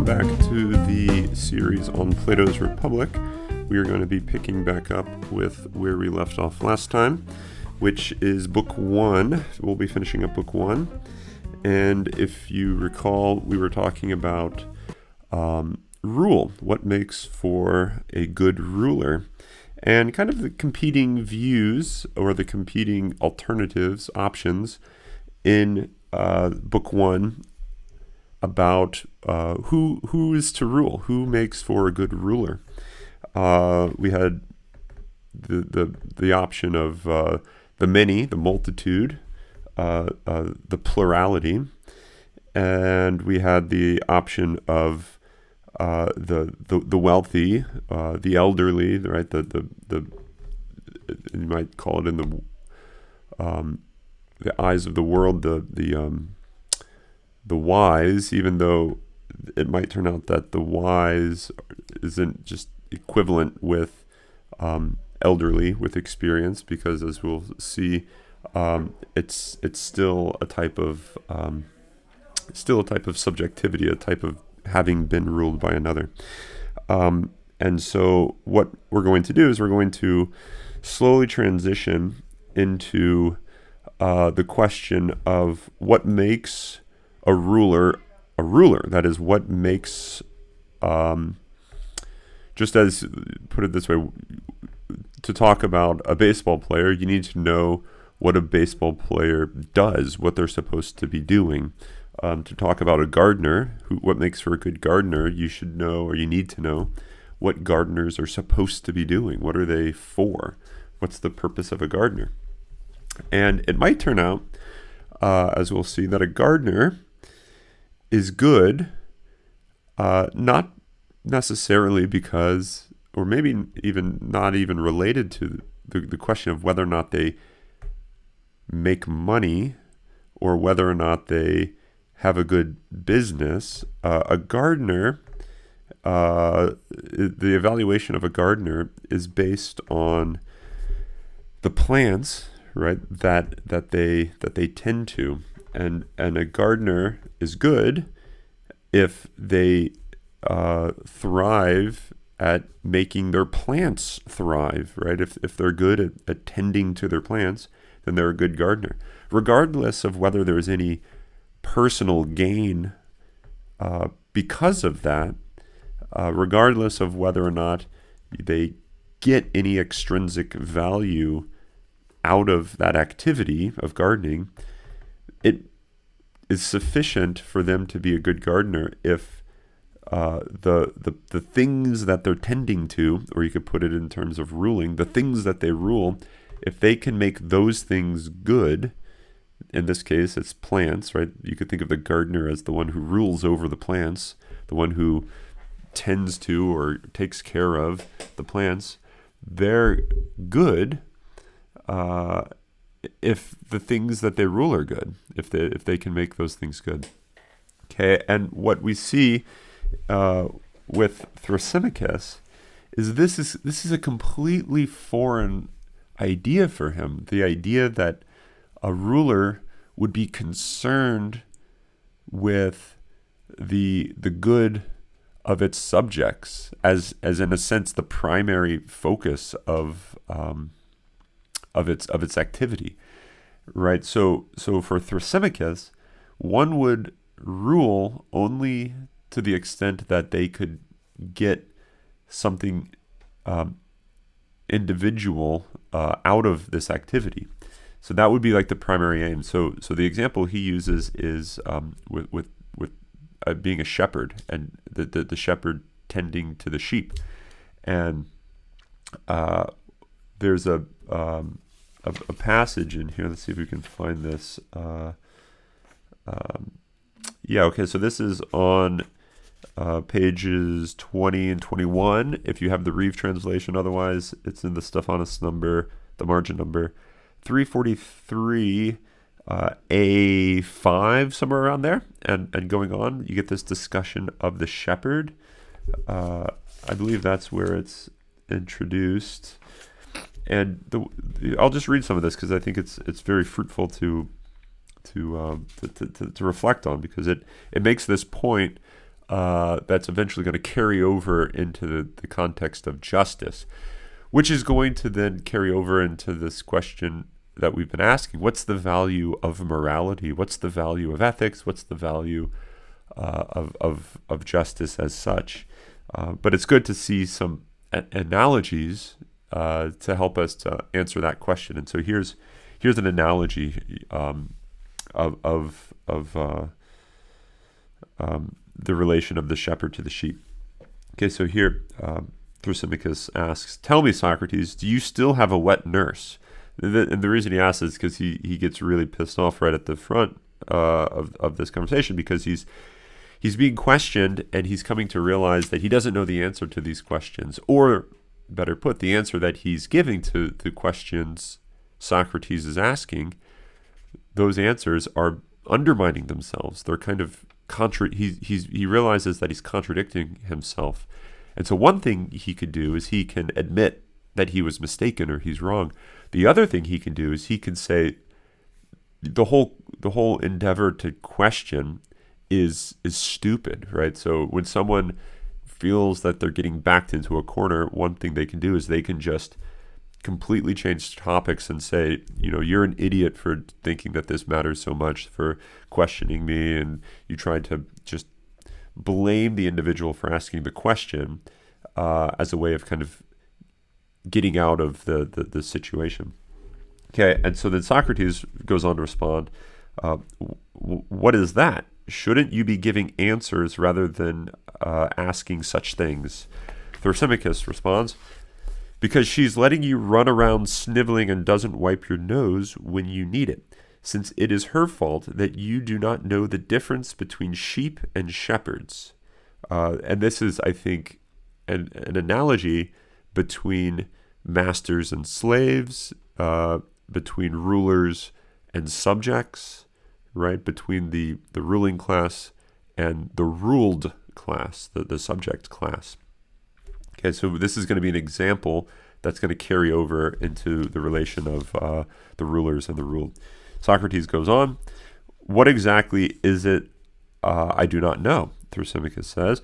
Welcome back to the series on Plato's Republic. We are going to be picking back up with where we left off last time, which is Book 1. We'll be finishing up Book 1. And if you recall, we were talking about rule, what makes for a good ruler, and kind of the competing views or the competing alternatives, options in Book 1 about who is to rule, who makes for a good ruler. We had the option of the many, the multitude, the plurality, and we had the option of the wealthy, the elderly, right? The you might call it in the eyes of the world, the wise, even though it might turn out that the wise isn't just equivalent with elderly with experience, because as we'll see, it's still a type of subjectivity, a type of having been ruled by another. And so what we're going to do is we're going to slowly transition into the question of what makes a ruler. That is, what makes, just as, put it this way, to talk about a baseball player, you need to know what a baseball player does, what they're supposed to be doing. To talk about a gardener, what makes for a good gardener, you should know, or you need to know, what gardeners are supposed to be doing. What are they for? What's the purpose of a gardener? And it might turn out, as we'll see, that a gardener is good, not necessarily because, or maybe even not even related to the question of whether or not they make money or whether or not they have a good business. A gardener, the evaluation of a gardener is based on the plants, right, that they tend to, and a gardener is good if they thrive at making their plants thrive, right? If they're good at tending to their plants, then they're a good gardener, regardless of whether there's any personal gain because of that, regardless of whether or not they get any extrinsic value out of that activity of gardening. It is sufficient for them to be a good gardener if the things that they're tending to, or you could put it in terms of ruling, the things that they rule, if they can make those things good. In this case, it's plants, right? You could think of the gardener as the one who rules over the plants, the one who tends to or takes care of the plants. They're good if the things that they rule are good, if they can make those things good. Okay, and what we see with Thrasymachus is this is a completely foreign idea for him. The idea that a ruler would be concerned with the good of its subjects as in a sense the primary focus of its activity, right? So for Thrasymachus, one would rule only to the extent that they could get something individual out of this activity. So that would be like the primary aim. So the example he uses is with being a shepherd, and the shepherd tending to the sheep. And there's a passage in here. Let's see if we can find this. Okay. So this is on pages 20 and 21. If you have the Reeve translation, otherwise it's in the Stephanus number, the margin number 343, A5, somewhere around there, and going on, you get this discussion of the shepherd. I believe that's where it's introduced, and I'll just read some of this because I think it's very fruitful to reflect on, because it makes this point that's eventually going to carry over into the context of justice, which is going to then carry over into this question that we've been asking. What's the value of morality? What's the value of ethics? What's the value of justice as such? But it's good to see some analogies to help us to answer that question. And so here's an analogy of the relation of the shepherd to the sheep. Okay, so here Thrasymachus asks, "Tell me, Socrates, do you still have a wet nurse?" And the reason he asks is because he gets really pissed off right at the front of this conversation, because he's being questioned, and he's coming to realize that he doesn't know the answer to these questions, or better put, the answer that he's giving to the questions Socrates is asking. Those answers are undermining themselves. They're kind of he realizes that he's contradicting himself. And so one thing he could do is he can admit that he was mistaken or he's wrong. The other thing he can do is he can say the whole endeavor to question is stupid, right? So when someone feels that they're getting backed into a corner, one thing they can do is they can just completely change topics and say, you're an idiot for thinking that this matters so much, for questioning me, and you tried to just blame the individual for asking the question as a way of kind of getting out of the situation. Okay, and so then Socrates goes on to respond, what is that? Shouldn't you be giving answers rather than asking such things? Thrasymachus responds, because she's letting you run around sniveling and doesn't wipe your nose when you need it, since it is her fault that you do not know the difference between sheep and shepherds. And this is, I think, an analogy between masters and slaves, between rulers and subjects, right? Between the ruling class and the ruled class, the subject class. Okay, so this is going to be an example that's going to carry over into the relation of the rulers and the ruled. Socrates goes on, what exactly is it I do not know? Thrasymachus says,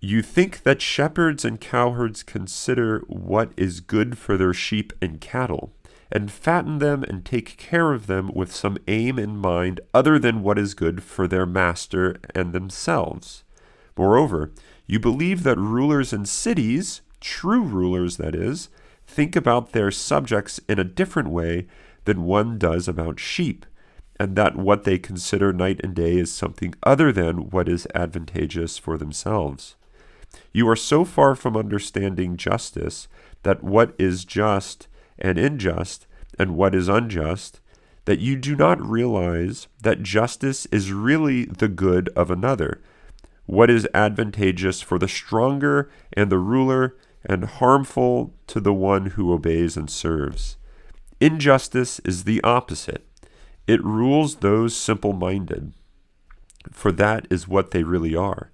you think that shepherds and cowherds consider what is good for their sheep and cattle, and fatten them and take care of them with some aim in mind other than what is good for their master and themselves. Moreover, you believe that rulers in cities, true rulers that is, think about their subjects in a different way than one does about sheep, and that what they consider night and day is something other than what is advantageous for themselves. You are so far from understanding justice that what is just and unjust and what is unjust, that you do not realize that justice is really the good of another, what is advantageous for the stronger and the ruler, and harmful to the one who obeys and serves. Injustice is the opposite. It rules those simple-minded, for that is what they really are.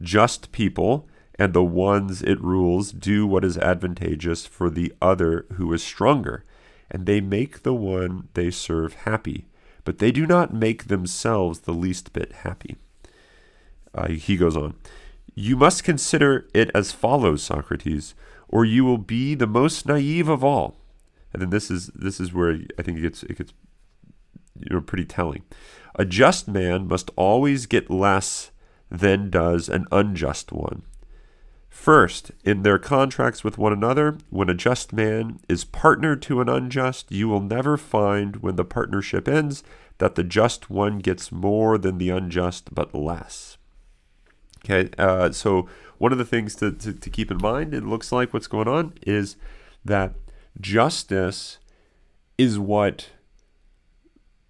Just people, and the ones it rules do what is advantageous for the other who is stronger, and they make the one they serve happy, but they do not make themselves the least bit happy. He goes on, you must consider it as follows, Socrates, or you will be the most naive of all. And then this is where I think it gets pretty telling. A just man must always get less than does an unjust one. First, in their contracts with one another, when a just man is partner to an unjust, you will never find, when the partnership ends, that the just one gets more than the unjust, but less. Okay, so one of the things to keep in mind, it looks like what's going on is that justice is what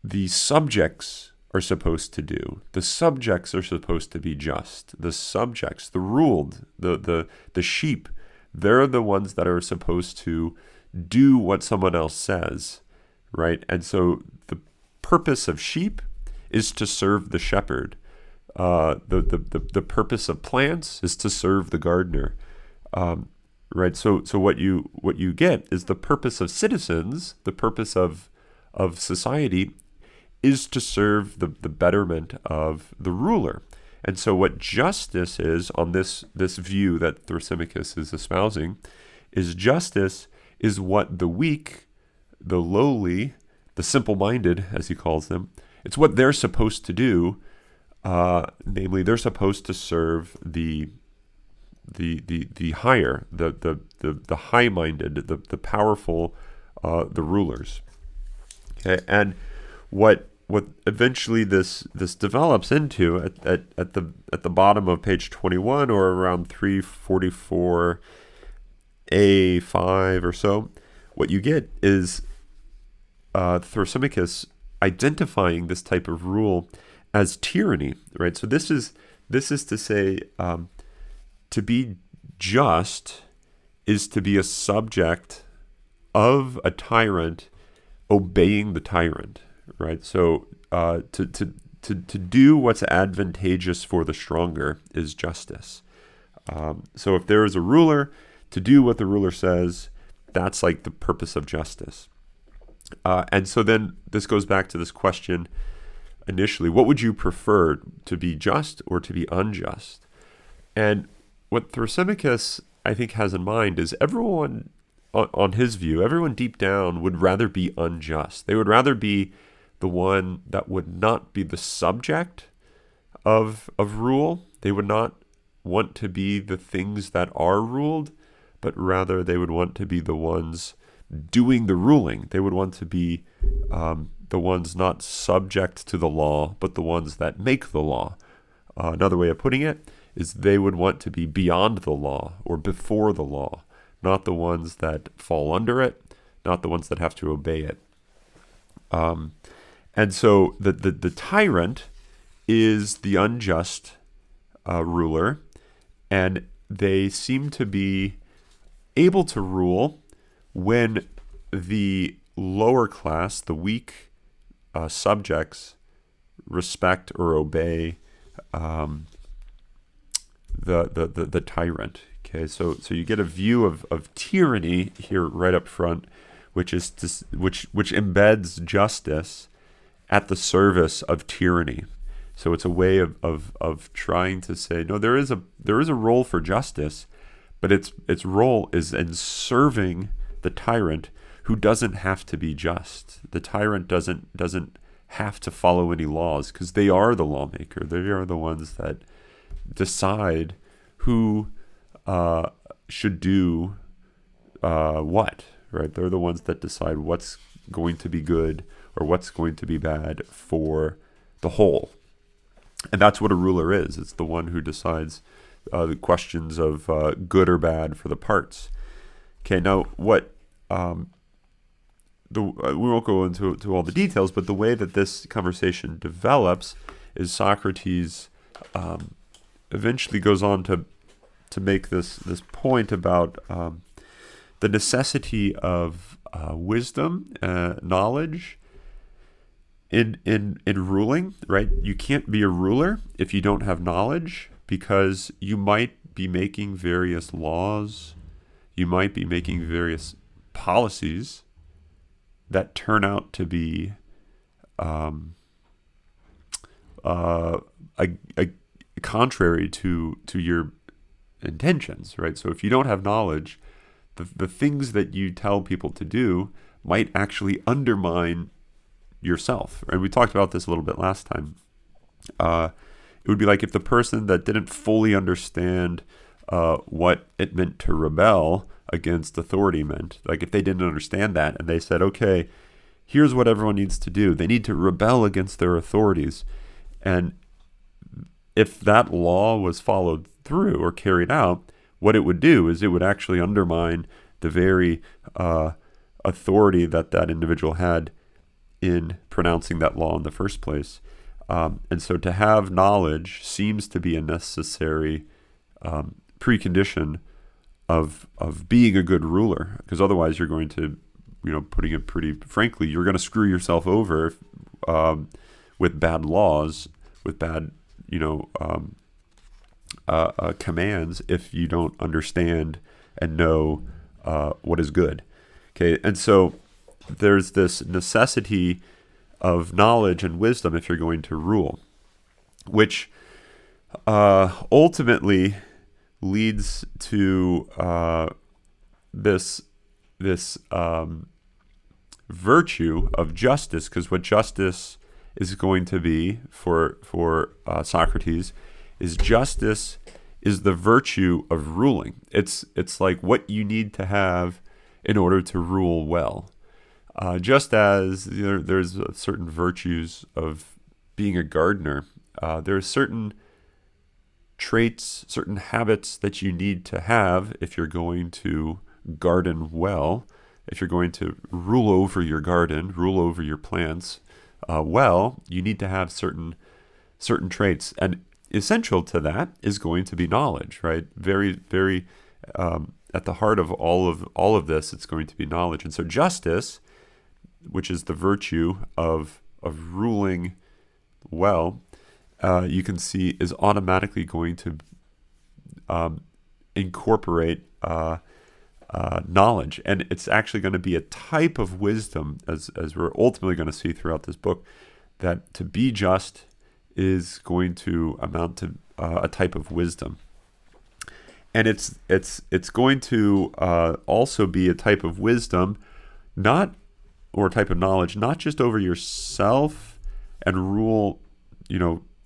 the subjects are supposed to do. The subjects are supposed to be just. The subjects, the ruled, the sheep, they're the ones that are supposed to do what someone else says, right? And so the purpose of sheep is to serve the shepherd. The purpose of plants is to serve the gardener, right? So what you get is the purpose of citizens, the purpose of society, is to serve the betterment of the ruler. And so what justice is on this view that Thrasymachus is espousing is justice is what the weak, the lowly, the simple-minded, as he calls them, it's what they're supposed to do. Namely, they're supposed to serve the higher, the high-minded, the powerful, the rulers. Okay, and what eventually this develops into at the bottom of page 21 or around 344a5 or so, what you get is Thrasymachus identifying this type of rule as tyranny, right? So this is to say, to be just is to be a subject of a tyrant, obeying the tyrant, right? So to do what's advantageous for the stronger is justice. So if there is a ruler, to do what the ruler says, that's like the purpose of justice. And so then this goes back to this question initially: what would you prefer, to be just or to be unjust? And what Thrasymachus, I think, has in mind is everyone, on his view, everyone deep down would rather be unjust. They would rather be the one that would not be the subject of rule. They would not want to be the things that are ruled, but rather they would want to be the ones doing the ruling. They would want to be the ones not subject to the law, but the ones that make the law. Another way of putting it is they would want to be beyond the law or before the law, not the ones that fall under it, not the ones that have to obey it. And so the tyrant is the unjust ruler, and they seem to be able to rule when the lower class, the weak subjects, respect or obey the tyrant. Okay, so you get a view of tyranny here right up front, which embeds justice at the service of tyranny. So it's a way of trying to say, no, there is a role for justice, but its role is in serving the tyrant, who doesn't have to be just. The tyrant doesn't have to follow any laws, because they are the lawmaker. They are the ones that decide who should do what, right? They're the ones that decide what's going to be good or what's going to be bad for the whole. And that's what a ruler is. It's the one who decides the questions of good or bad for the parts. Okay, now what... we won't go into all the details, but the way that this conversation develops is Socrates eventually goes on to make this point about the necessity of wisdom, knowledge in ruling, right? You can't be a ruler if you don't have knowledge, because you might be making various laws, you might be making various policies that turn out to be contrary to your intentions, right? So if you don't have knowledge, the things that you tell people to do might actually undermine yourself. And we talked about this a little bit last time. It would be like if the person that didn't fully understand what it meant to rebel against authority meant, like if they didn't understand that and they said, okay, here's what everyone needs to do. They need to rebel against their authorities. And if that law was followed through or carried out, what it would do is it would actually undermine the very authority that individual had in pronouncing that law in the first place. And so to have knowledge seems to be a necessary precondition of being a good ruler, because otherwise you're going to, putting it pretty frankly, you're going to screw yourself over with bad laws, with bad, commands, if you don't understand and know what is good. Okay, and so there's this necessity of knowledge and wisdom if you're going to rule, which ultimately leads to this virtue of justice, because what justice is going to be for Socrates is justice is the virtue of ruling. It's like what you need to have in order to rule well. Just as there's certain virtues of being a gardener, there are certain traits, certain habits that you need to have if you're going to garden well, if you're going to rule over your garden, rule over your plants well, you need to have certain traits. And essential to that is going to be knowledge, right? Very, very at the heart of all of this, it's going to be knowledge. And so justice, which is the virtue of ruling well, you can see is automatically going to incorporate knowledge. And it's actually going to be a type of wisdom, as we're ultimately going to see throughout this book, that to be just is going to amount to a type of wisdom. And it's going to also be a type of wisdom, or a type of knowledge, not just over yourself and rule,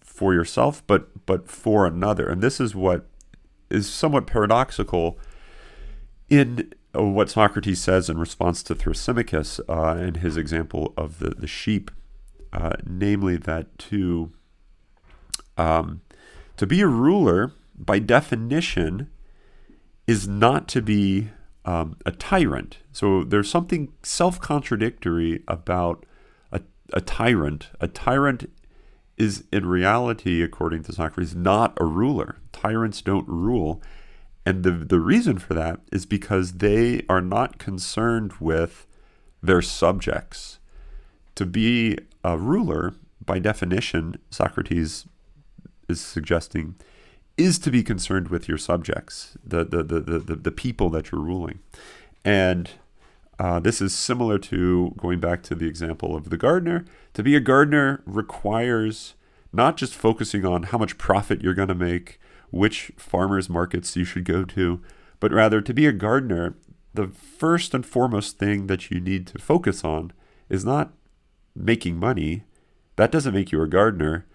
for yourself, but for another. And this is what is somewhat paradoxical in what Socrates says in response to Thrasymachus and his example of the sheep, namely that to be a ruler, by definition, is not to be a tyrant. So there's something self-contradictory about a tyrant. A tyrant is in reality, according to Socrates, not a ruler. Tyrants don't rule. And the reason for that is because they are not concerned with their subjects. To be a ruler, by definition, Socrates is suggesting, is to be concerned with your subjects, the people that you're ruling. And this is similar to going back to the example of the gardener. To be a gardener requires not just focusing on how much profit you're going to make, which farmers markets you should go to, but rather to be a gardener, the first and foremost thing that you need to focus on is not making money. That doesn't make you a gardener.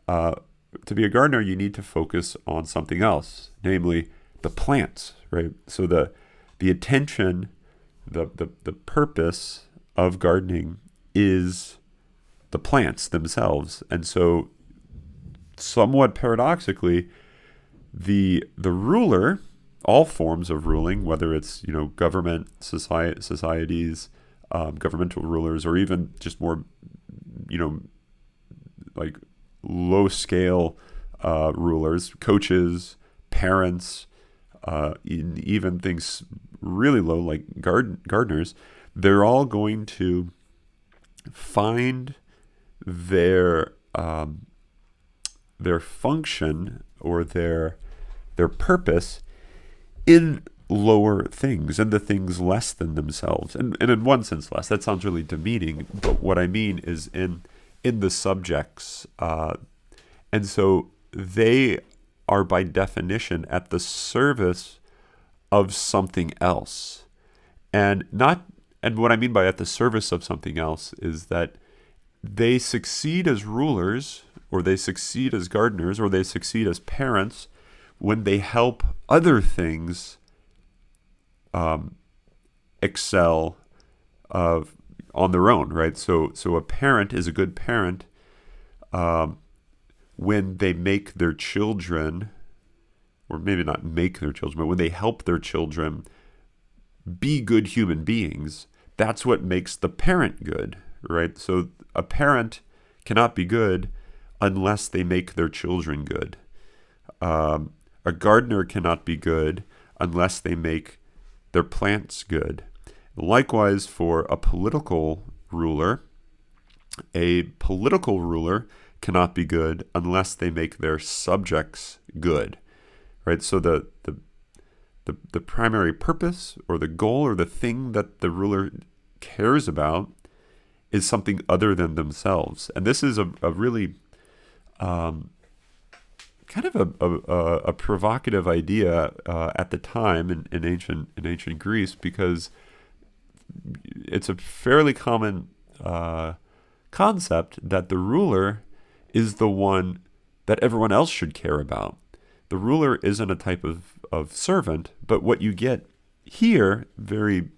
To be a gardener, you need to focus on something else, namely the plants, right? So the attention, the purpose of gardening is the plants themselves. And so somewhat paradoxically, the ruler, all forms of ruling, whether it's government, societies, governmental rulers, or even just more like low scale rulers, coaches, parents, even things really low like gardeners, they're all going to find their function or their purpose in lower things, and the things less than themselves. And in one sense less. That sounds really demeaning, but what I mean is in the subjects. And so they are by definition at the service of something else. And what I mean by at the service of something else is that they succeed as rulers, or they succeed as gardeners, or they succeed as parents when they help other things excel on their own, right? So a parent is a good parent when they make their children, or maybe not make their children, but when they help their children be good human beings. That's what makes the parent good, right? So a parent cannot be good unless they make their children good. A gardener cannot be good unless they make their plants good. Likewise, for a political ruler cannot be good unless they make their subjects good, right? So the primary purpose or the goal or the thing that the ruler cares about is something other than themselves. And this is a really kind of a provocative idea at the time in ancient Greece, because it's a fairly common concept that the ruler is the one that everyone else should care about. The ruler isn't a type of servant, but what you get here, very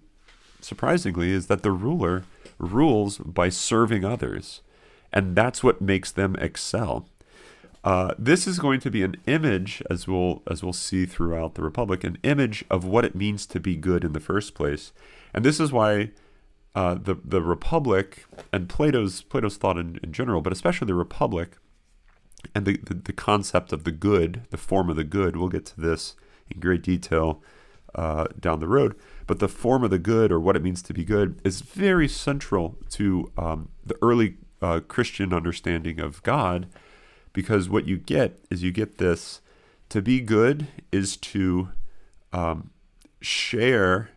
surprisingly, is that the ruler rules by serving others, and that's what makes them excel. This is going to be an image, as we'll see throughout the Republic, an image of what it means to be good in the first place. And this is why the Republic and Plato's thought in general, but especially the Republic and the concept of the good, the form of the good. We'll get to this in great detail down the road. But the form of the good, or what it means to be good, is very central to the early Christian understanding of God, because what you get is this: to be good is to share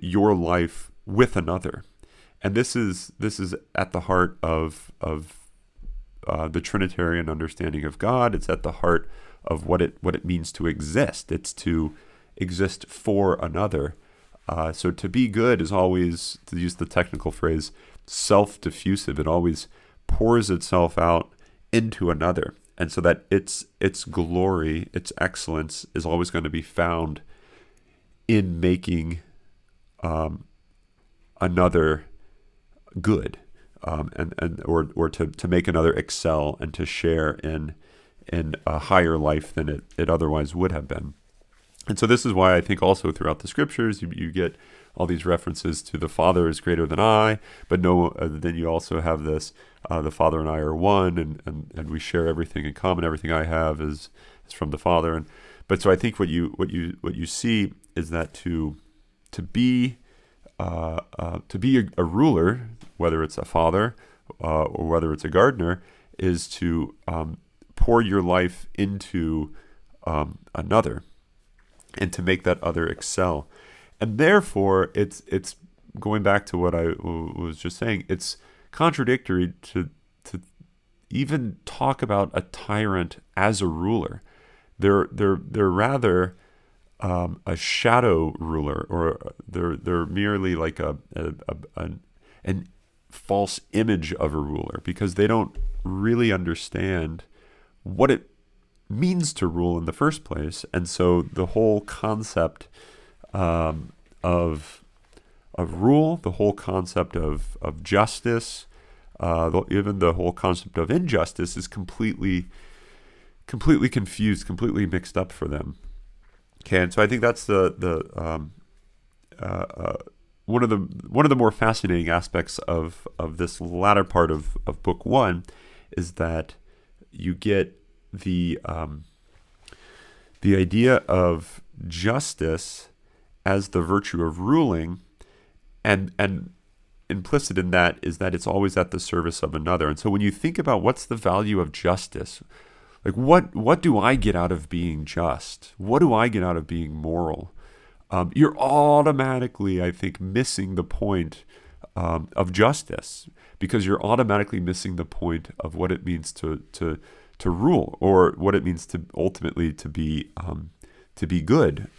your life with another, and this is at the heart of the Trinitarian understanding of God. It's at the heart of what it means to exist. It's to exist for another. So to be good is always, to use the technical phrase, self-diffusive. It always pours itself out into another, and so that its glory, its excellence, is always going to be found in making another good, or to make another excel and to share in a higher life than it otherwise would have been. And so this is why I think also throughout the scriptures you get all these references to the Father is greater than I, but then you also have this, the Father and I are one, and we share everything in common. Everything I have is from the Father. But so I think what you see is that to be a ruler, whether it's a father or whether it's a gardener, is to pour your life into another, and to make that other excel. And therefore, it's going back to what I was just saying. It's contradictory to even talk about a tyrant as a ruler. They're rather a shadow ruler, or they're merely like an false image of a ruler, because they don't really understand what it means to rule in the first place. And so the whole concept of rule, the whole concept of justice, even the whole concept of injustice is completely confused, completely mixed up for them. Okay, and so I think that's the one of the more fascinating aspects of this latter part of Book 1 is that you get the idea of justice as the virtue of ruling, and implicit in that is that it's always at the service of another. And so when you think about what's the value of justice, like what do I get out of being just? What do I get out of being moral? You're automatically, I think, missing the point of justice, because you're automatically missing the point of what it means to rule, or what it means to ultimately to be good.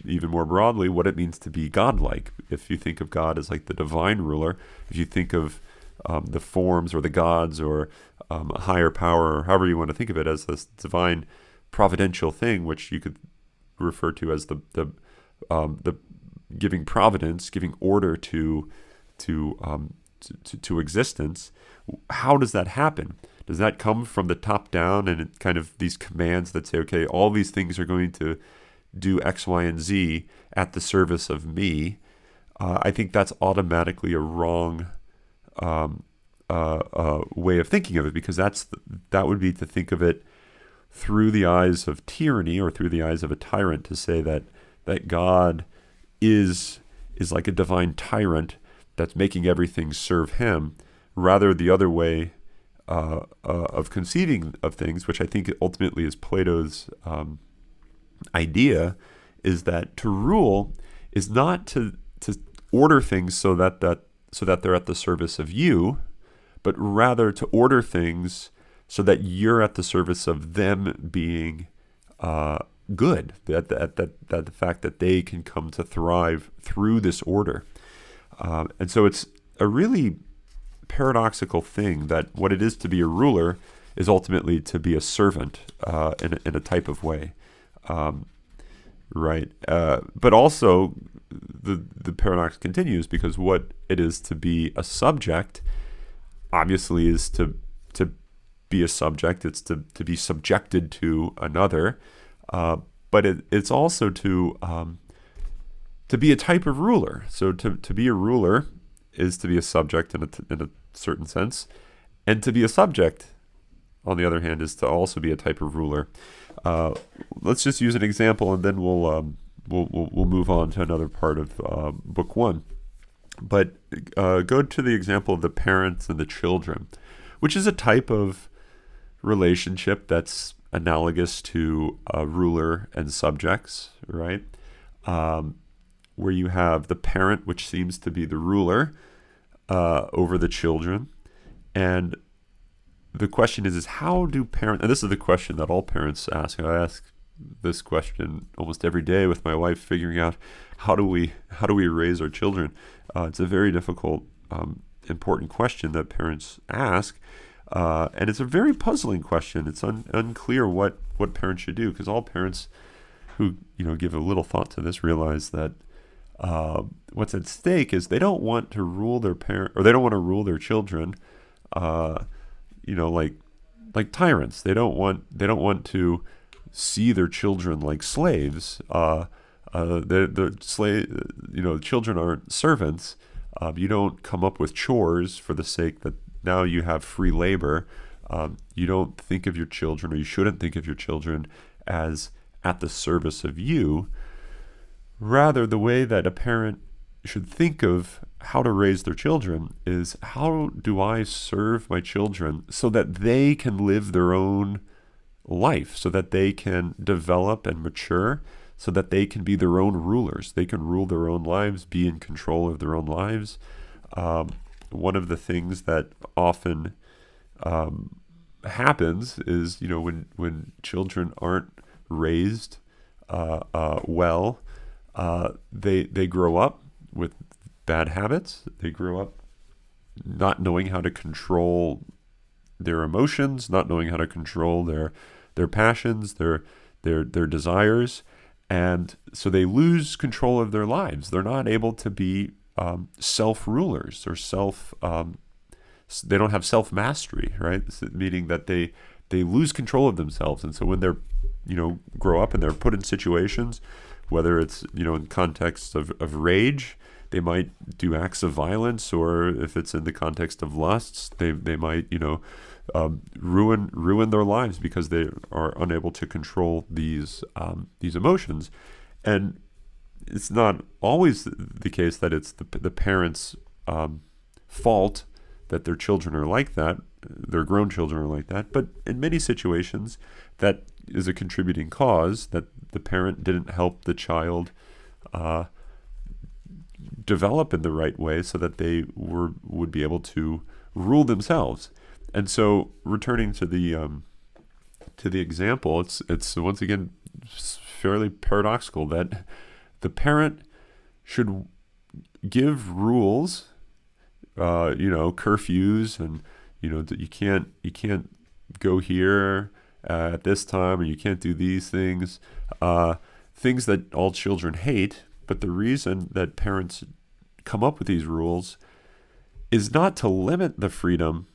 Even more broadly, what it means to be godlike. If you think of God as like the divine ruler, if you think of the forms or the gods or a higher power, or however you want to think of it, as this divine providential thing, which you could refer to as the giving providence, giving order to existence. How does that happen? Does that come from the top down, and it kind of these commands that say, okay, all these things are going to do X, Y, and Z at the service of me? I think that's automatically a wrong way of thinking of it, because that would be to think of it through the eyes of tyranny, or through the eyes of a tyrant, to say that God is like a divine tyrant that's making everything serve him, rather the other way of conceiving of things, which I think ultimately is Plato's idea, is that to rule is not to order things so that they're at the service of you, but rather to order things so that you're at the service of them being good, that the fact that they can come to thrive through this order. And so it's a really paradoxical thing that what it is to be a ruler is ultimately to be a servant in a type of way. Right. But also the paradox continues, because what it is to be a subject obviously is to be a subject. It's to be subjected to another. But it's also to be a type of ruler. So to be a ruler is to be a subject in a certain sense, and to be a subject, on the other hand, is to also be a type of ruler. Let's just use an example, and then we'll move on to another part of Book 1. But go to the example of the parents and the children, which is a type of relationship that's analogous to ruler and subjects, right? Where you have the parent, which seems to be the ruler over the children. And the question is how do parents, and this is the question that all parents ask. I ask this question almost every day with my wife, figuring out how do we raise our children. It's a very difficult, important question that parents ask. And it's a very puzzling question. It's unclear what parents should do, because all parents who give a little thought to this realize that what's at stake is they don't want to rule their they don't want to rule their children, like tyrants. They don't want to see their children like slaves. Children aren't servants. You don't come up with chores for the sake that now you have free labor. You don't think of your children, or you shouldn't think of your children as at the service of you. Rather, the way that a parent should think of how to raise their children is, how do I serve my children so that they can live their own life, so that they can develop and mature, so that they can be their own rulers. They can rule their own lives, be in control of their own lives. One of the things that often happens is, when children aren't raised well, they grow up with bad habits. They grow up not knowing how to control their emotions, not knowing how to control their passions, their desires, and so they lose control of their lives. They're not able to be self-rulers, or they don't have self-mastery, right? Meaning that they lose control of themselves. And so when they're grow up and they're put in situations, whether it's in context of rage, they might do acts of violence, or if it's in the context of lusts, they might ruin their lives because they are unable to control these emotions. And it's not always the case that it's the parents' fault that their children are like that, their grown children are like that. But in many situations, that is a contributing cause, that the parent didn't help the child develop in the right way so that they would be able to rule themselves. And so, returning to the example, it's once again fairly paradoxical that the parent should give rules, curfews, and that you can't go here at this time, and you can't do these things, things that all children hate. But the reason that parents come up with these rules is not to limit the freedom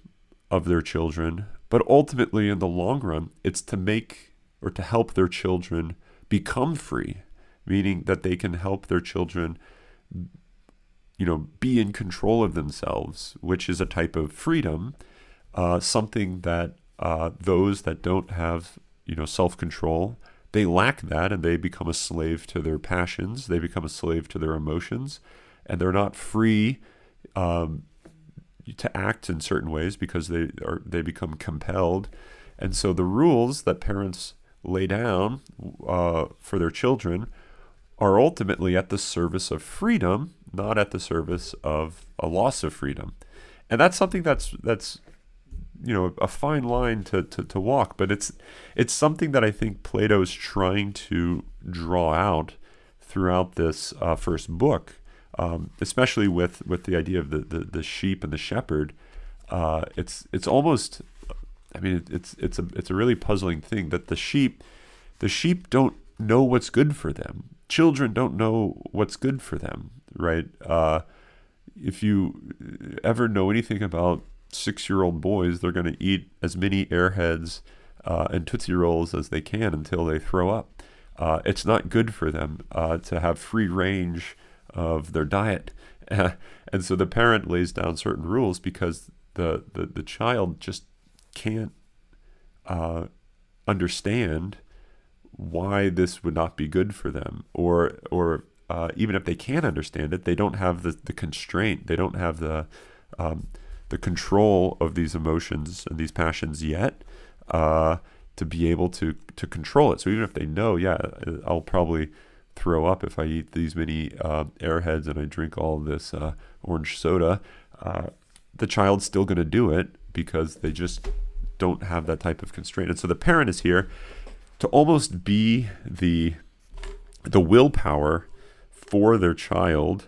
of their children, but ultimately, in the long run, it's to make or to help their children become free, meaning that they can help their children, be in control of themselves, which is a type of freedom, something that those that don't have, self-control, they lack that, and they become a slave to their passions. They become a slave to their emotions, and they're not free to act in certain ways because they become compelled. And so the rules that parents lay down for their children are ultimately at the service of freedom, not at the service of a loss of freedom. And that's something that's a fine line to walk, but it's something that I think Plato is trying to draw out throughout this first book, especially with the idea of the sheep and the shepherd. It's almost, I mean, it's a really puzzling thing that the sheep don't know what's good for them. Children don't know what's good for them, right? If you ever know anything about 6-year-old boys, they're going to eat as many Airheads and Tootsie Rolls as they can until they throw up. It's not good for them to have free range of their diet. And so the parent lays down certain rules because the child just can't understand why this would not be good for them, or even if they can understand it, they don't have the constraint, they don't have the control of these emotions and these passions yet, to be able to control it. So even if they know, yeah, I'll probably throw up if I eat these many Airheads and I drink all this orange soda, the child's still going to do it because they just don't have that type of constraint. And so the parent is here to almost be the willpower for their child,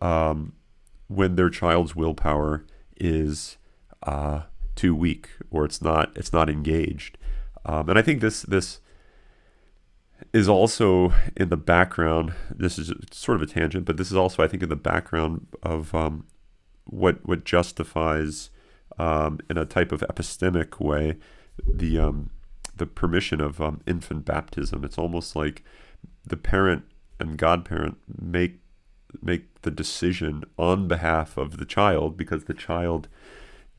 when their child's willpower is too weak, or it's not engaged. And I think this is also in the background. This is sort of a tangent, but this is also, I think, in the background of what justifies, in a type of epistemic way, the permission of infant baptism. It's almost like the parent and godparent make the decision on behalf of the child, because the child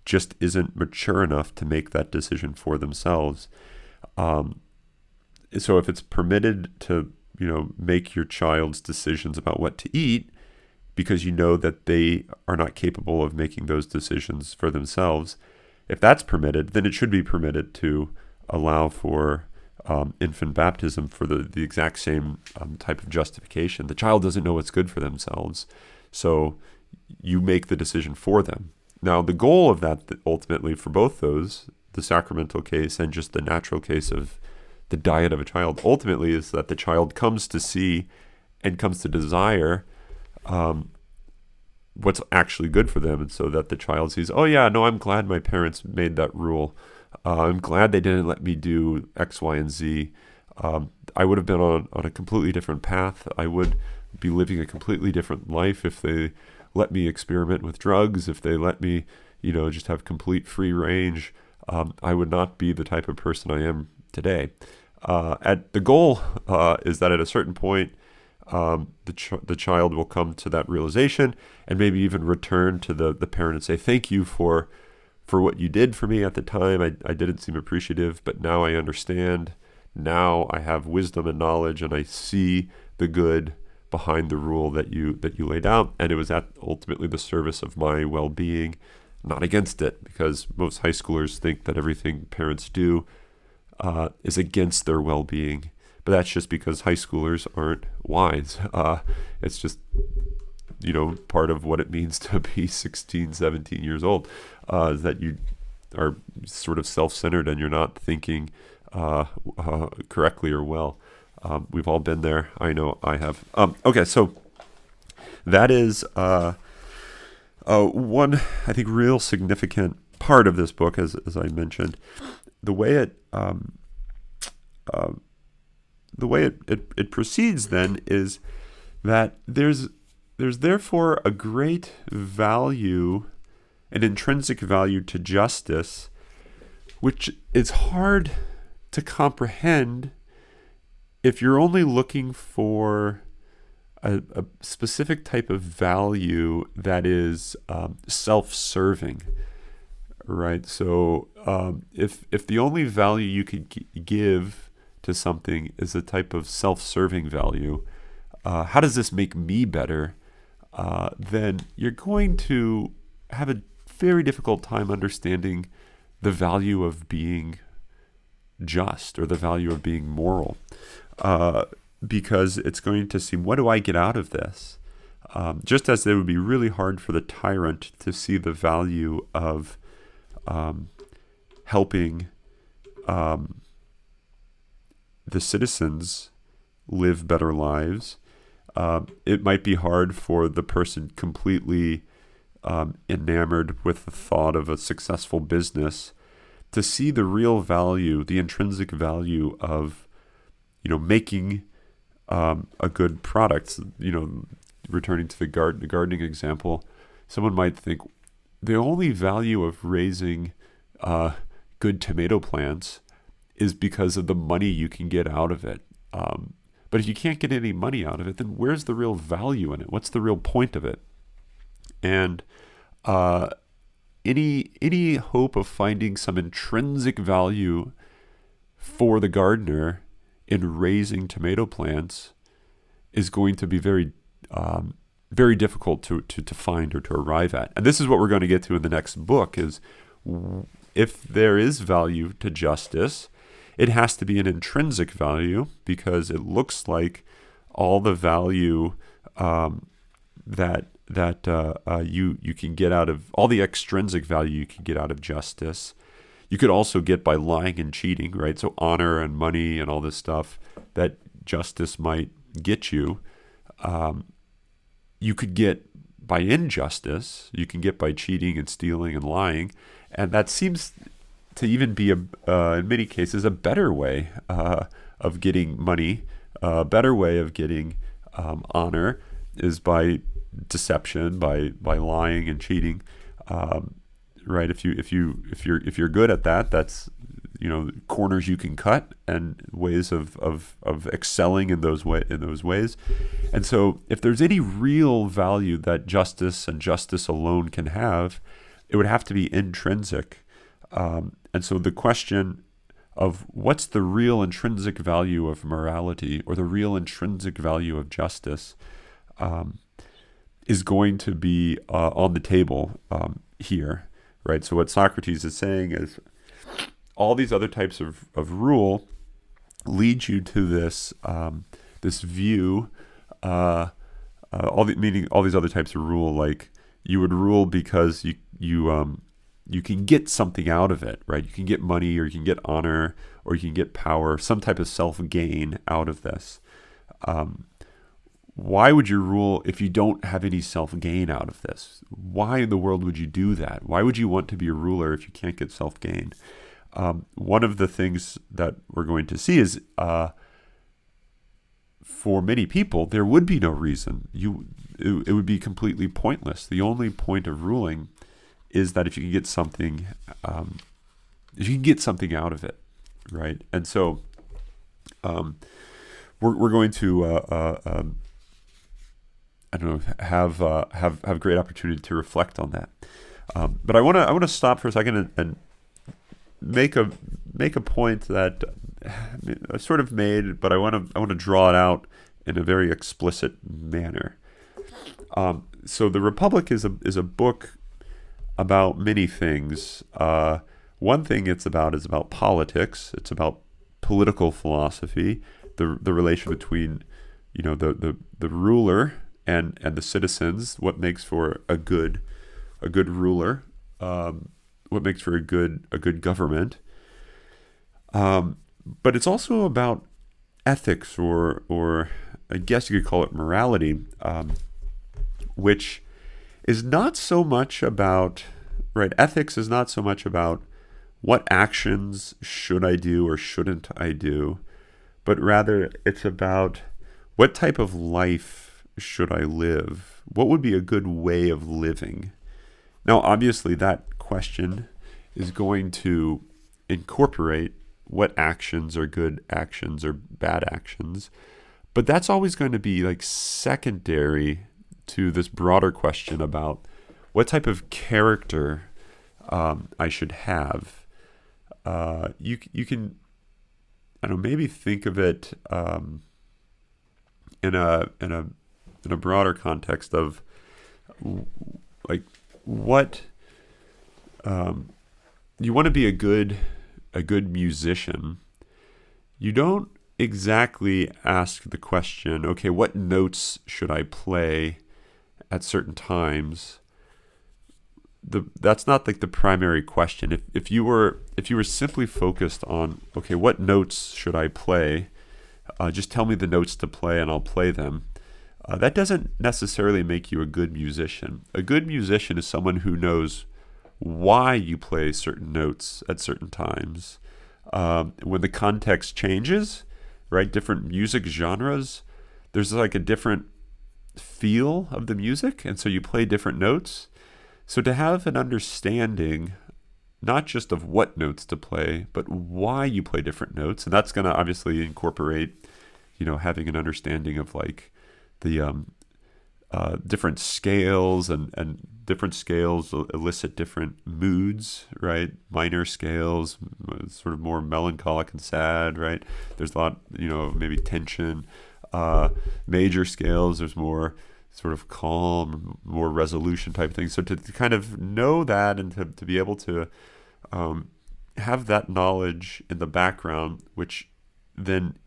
just isn't mature enough to make that decision for themselves. So if it's permitted to, make your child's decisions about what to eat, because you know that they are not capable of making those decisions for themselves, if that's permitted, then it should be permitted to allow for infant baptism for the exact same type of justification. The child doesn't know what's good for themselves, so you make the decision for them. Now, the goal of that ultimately for both those, the sacramental case and just the natural case of the diet of a child, ultimately is that the child comes to see and comes to desire what's actually good for them. And so that the child sees, oh yeah, no, I'm glad my parents made that rule. I'm glad they didn't let me do X, Y, and Z. I would have been on a completely different path. I would be living a completely different life if they let me experiment with drugs, if they let me, just have complete free range. I would not be the type of person I am today. The goal is that at a certain point, the child will come to that realization and maybe even return to the parent and say, thank you for what you did for me at the time. I didn't seem appreciative, but now I understand. Now I have wisdom and knowledge, and I see the good behind the rule that you laid out, and it was at ultimately the service of my well-being, not against it, because most high schoolers think that everything parents do is against their well-being. But that's just because high schoolers aren't wise. It's just, part of what it means to be 16, 17 years old, is that you are sort of self-centered and you're not thinking correctly or well. We've all been there. I know I have. Okay, so that is one, I think, real significant part of this book, as I mentioned. The way it proceeds then is that there's therefore a great value, an intrinsic value to justice, which is hard to comprehend if you're only looking for a specific type of value that is self-serving, right? So if the only value you could give to something is a type of self-serving value, how does this make me better? Then you're going to have a very difficult time understanding the value of being just, or the value of being moral, because it's going to seem, what do I get out of this? Just as it would be really hard for the tyrant to see the value of helping the citizens live better lives. It might be hard for the person completely enamored with the thought of a successful business to see the real value, the intrinsic value of, making a good product. Returning to the gardening example, someone might think the only value of raising good tomato plants is because of the money you can get out of it. But if you can't get any money out of it, then where's the real value in it? What's the real point of it? And any hope of finding some intrinsic value for the gardener in raising tomato plants is going to be very very difficult to find or to arrive at. And this is what we're going to get to in the next book, is if there is value to justice, it has to be an intrinsic value, because it looks like all the value that you can get out of, all the extrinsic value you can get out of justice, you could also get by lying and cheating, right? So honor and money and all this stuff that justice might get you, you could get by injustice. You can get by cheating and stealing and lying, and that seems to even be in many cases a better way of getting money. A better way of getting honor is by deception, by lying and cheating. Right? If you're good at that, that's corners you can cut and ways of excelling in those ways. And so, if there's any real value that justice and justice alone can have, it would have to be intrinsic. And so the question of what's the real intrinsic value of morality, or the real intrinsic value of justice, is going to be on the table here, right? So what Socrates is saying is all these other types of rule lead you to this this view, meaning all these other types of rule, like you would rule because you can get something out of it, right? You can get money, or you can get honor, or you can get power, some type of self-gain out of this. Why would you rule if you don't have any self-gain out of this? Why in the world would you do that? Why would you want to be a ruler if you can't get self-gain? One of the things that we're going to see is for many people, there would be no reason. It would be completely pointless. The only point of ruling is that if you can get something, out of it, right? And so, we're going to have great opportunity to reflect on that. But I want to stop for a second and make a point that I sort of made, but I want to draw it out in a very explicit manner. So the Republic is a book about many things. One thing it's about is about politics. It's about political philosophy, the relation between the ruler and the citizens, what makes for a good ruler, what makes for a good government. But it's also about ethics, or I guess you could call it morality, which is not so much about, right? Ethics is not so much about what actions should I do or shouldn't I do, but rather it's about what type of life should I live? What would be a good way of living? Now, obviously, that question is going to incorporate what actions are good actions or bad actions, but that's always going to be like secondary to this broader question about what type of character I should have. You can, I don't know, maybe think of it in a broader context of like what you want to be a good musician. You don't exactly ask the question, okay, what notes should I play at certain times? that's not like the primary question. If you were simply focused on, okay, what notes should I play? Just tell me the notes to play and I'll play them. That doesn't necessarily make you a good musician. A good musician is someone who knows why you play certain notes at certain times. When the context changes, right? Different music genres, there's like a different feel of the music, and so you play different notes. So to have an understanding, not just of what notes to play, but why you play different notes, and that's going to obviously incorporate, having an understanding of like the different scales, and different scales elicit different moods, right? Minor scales, sort of more melancholic and sad, right? There's a lot, maybe tension. Major scales, there's more sort of calm, more resolution type thing. So to kind of know that, and to be able to have that knowledge in the background, which then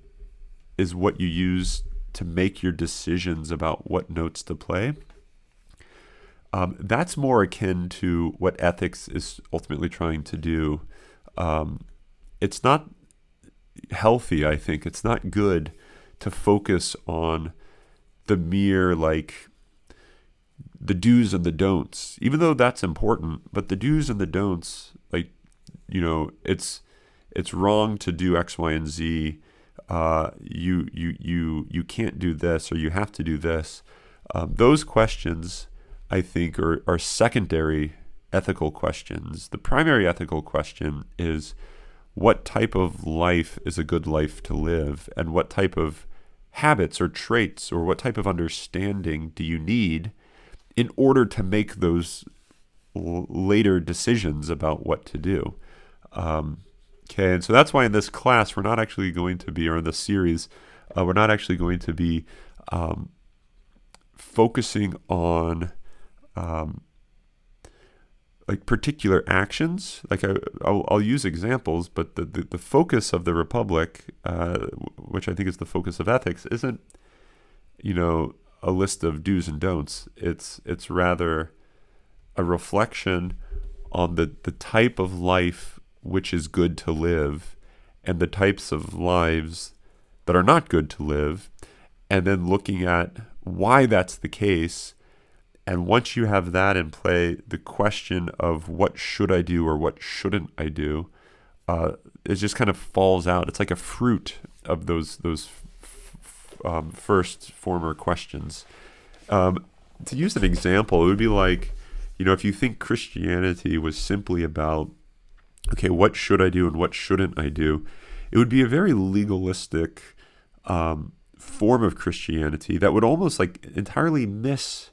is what you use to make your decisions about what notes to play, that's more akin to what ethics is ultimately trying to do. It's not healthy, I think. It's not good to focus on the mere, like, the do's and the don'ts, even though that's important. But the do's and the don'ts, like, it's wrong to do X, Y, and Z. You can't do this, or you have to do this. Those questions, I think, are secondary ethical questions. The primary ethical question is, what type of life is a good life to live, and what type of habits or traits or what type of understanding do you need in order to make those later decisions about what to do. Okay, and so that's why in this class we're not actually going to be, or in this series, we're not actually going to be focusing on like particular actions. Like I'll use examples, but the focus of the Republic, which I think is the focus of ethics, isn't a list of do's and don'ts. It's rather a reflection on the type of life which is good to live, and the types of lives that are not good to live, and then looking at why that's the case. And once you have that in play, the question of what should I do or what shouldn't I do, it just kind of falls out. It's like a fruit of those first former questions. To use an example, it would be like, if you think Christianity was simply about, okay, what should I do and what shouldn't I do, it would be a very legalistic form of Christianity that would almost like entirely miss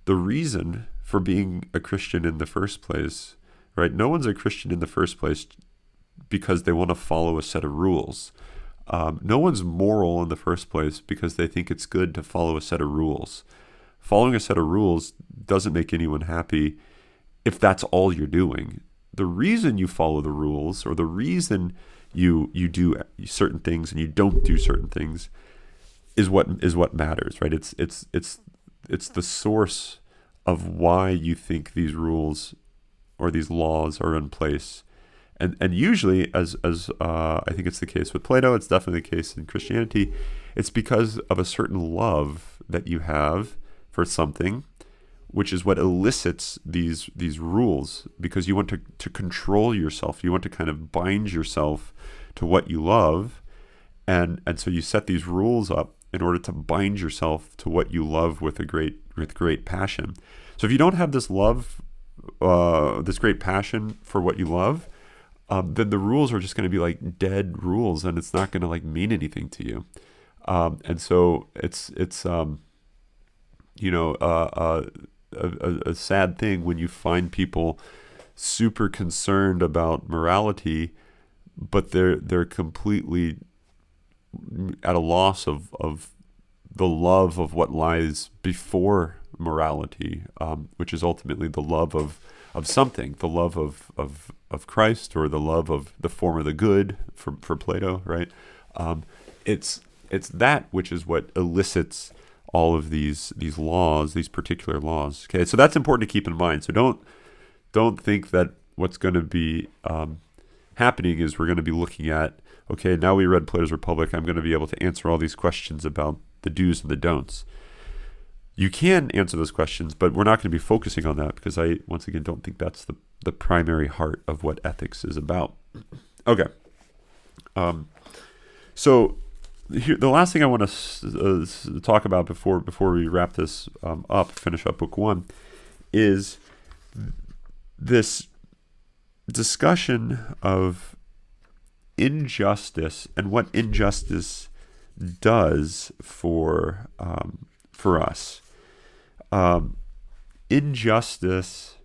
the reason for being a Christian in the first place, right? No one's a Christian in the first place because they want to follow a set of rules. No one's moral in the first place because they think it's good to follow a set of rules. Following a set of rules doesn't make anyone happy if that's all you're doing. The reason you follow the rules, or the reason you do certain things and you don't do certain things, is what matters, right? It's the source of why you think these rules or these laws are in place. And usually, as I think it's the case with Plato, it's definitely the case in Christianity, it's because of a certain love that you have for something, which is what elicits these rules, because you want to control yourself. You want to kind of bind yourself to what you love. And so you set these rules up in order to bind yourself to what you love with great passion. So if you don't have this love, this great passion for what you love, then the rules are just going to be like dead rules, and it's not going to like mean anything to you. And so it's a sad thing when you find people super concerned about morality, but they're completely at a loss of the love of what lies before morality, which is ultimately the love of something, the love of Christ, or the love of the form of the good for Plato, right? It's that which is what elicits all of these laws, these particular laws. Okay, so that's important to keep in mind. So don't think that what's going to be happening is we're going to be looking at, okay, now we read Plato's Republic, I'm going to be able to answer all these questions about the do's and the don'ts. You can answer those questions, but we're not going to be focusing on that because I, once again, don't think that's the primary heart of what ethics is about. Okay. So here, the last thing I want to talk about before we wrap this up, finish up book 1, is this discussion of injustice and what injustice does for us. Injustice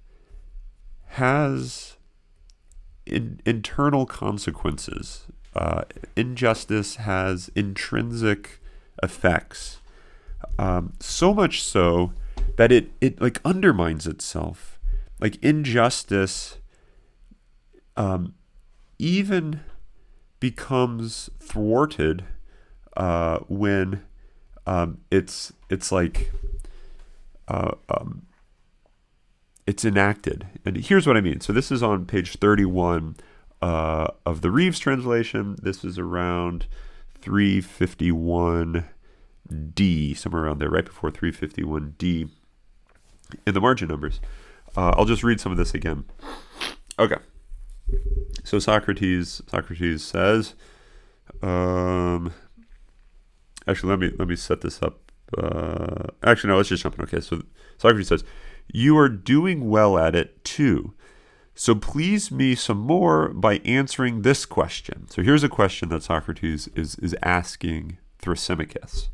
has internal consequences. Injustice has intrinsic effects. So much so that it like undermines itself. Like injustice even becomes thwarted when it's like it's enacted. And here's what I mean. So this is on page 31 of the Reeves translation. This is around 351D, somewhere around there, right before 351D in the margin numbers. I'll just read some of this again. Okay. So Socrates says, actually, let me set this up. Actually, no, let's just jump in. Okay, so Socrates says, "You are doing well at it too. So please me some more by answering this question." So here's a question that Socrates is asking Thrasymachus.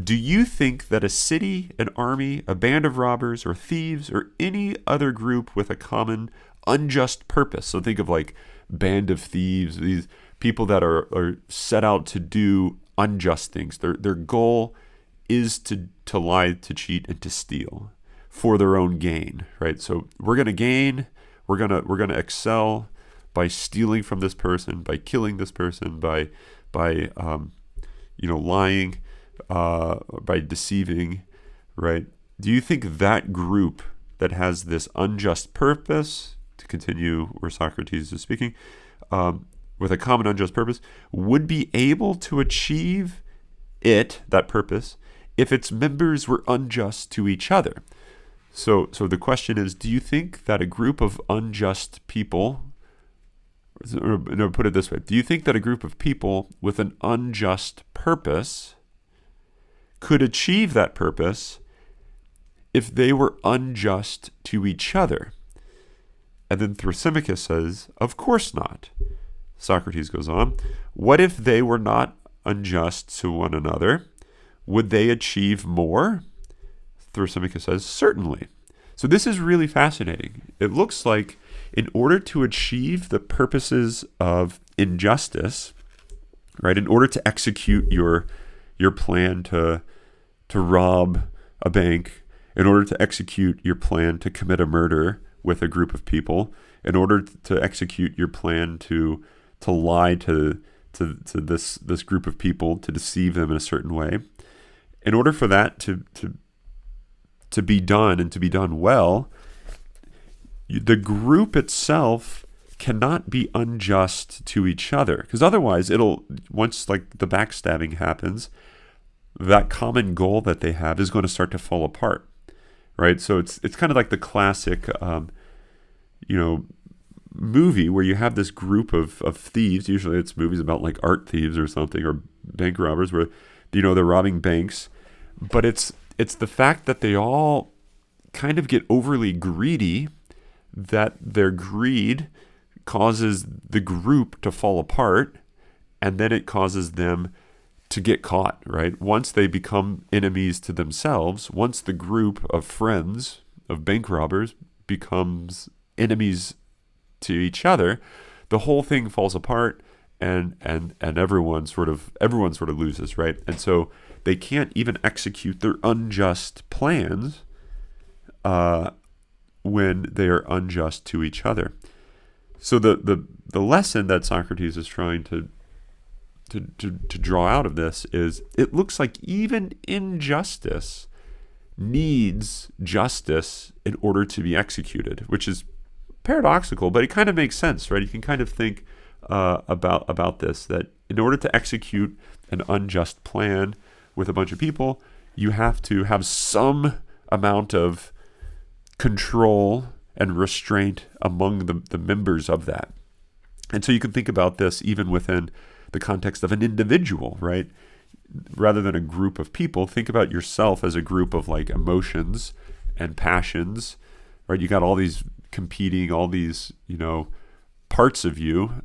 "Do you think that a city, an army, a band of robbers, or thieves, or any other group with a common unjust purpose," so think of like band of thieves, these people that are set out to do unjust things. Their goal is to lie, to cheat, and to steal for their own gain, right? So we're going to gain, we're going to excel by stealing from this person, by killing this person, by lying, by deceiving, right? Do you think that group that has this unjust purpose, to continue where Socrates is speaking, with a common unjust purpose, would be able to achieve that purpose, if its members were unjust to each other? So the question is, do you think that a group of unjust people, or no, put it this way, do you think that a group of people with an unjust purpose could achieve that purpose if they were unjust to each other? And then Thrasymachus says, of course not. Socrates goes on, what if they were not unjust to one another? Would they achieve more? Thrasymachus says, certainly. So this is really fascinating. It looks like in order to achieve the purposes of injustice, right, in order to execute your plan to rob a bank, in order to execute your plan to commit a murder with a group of people, in order to execute your plan to lie to this group of people, to deceive them in a certain way, in order for that to be done and to be done well, the group itself cannot be unjust to each other, because otherwise once like the backstabbing happens, that common goal that they have is going to start to fall apart, right? So it's kind of like the classic movie where you have this group of thieves. Usually it's movies about like art thieves or something, or bank robbers where they're robbing banks, but it's the fact that they all kind of get overly greedy, that their greed causes the group to fall apart, and then it causes them to get caught, right? Once they become enemies to themselves, once the group of friends of bank robbers becomes enemies to each other, the whole thing falls apart, and everyone sort of loses, right? And so they can't even execute their unjust plans when they are unjust to each other. So the lesson that Socrates is trying to draw out of this is, it looks like even injustice needs justice in order to be executed, which is paradoxical, but it kind of makes sense, right? You can kind of think about this, that in order to execute an unjust plan with a bunch of people, you have to have some amount of control and restraint among the members of that. And so you can think about this even within the context of an individual, right? Rather than a group of people, think about yourself as a group of like emotions and passions, right? You got all these competing, all these, parts of you,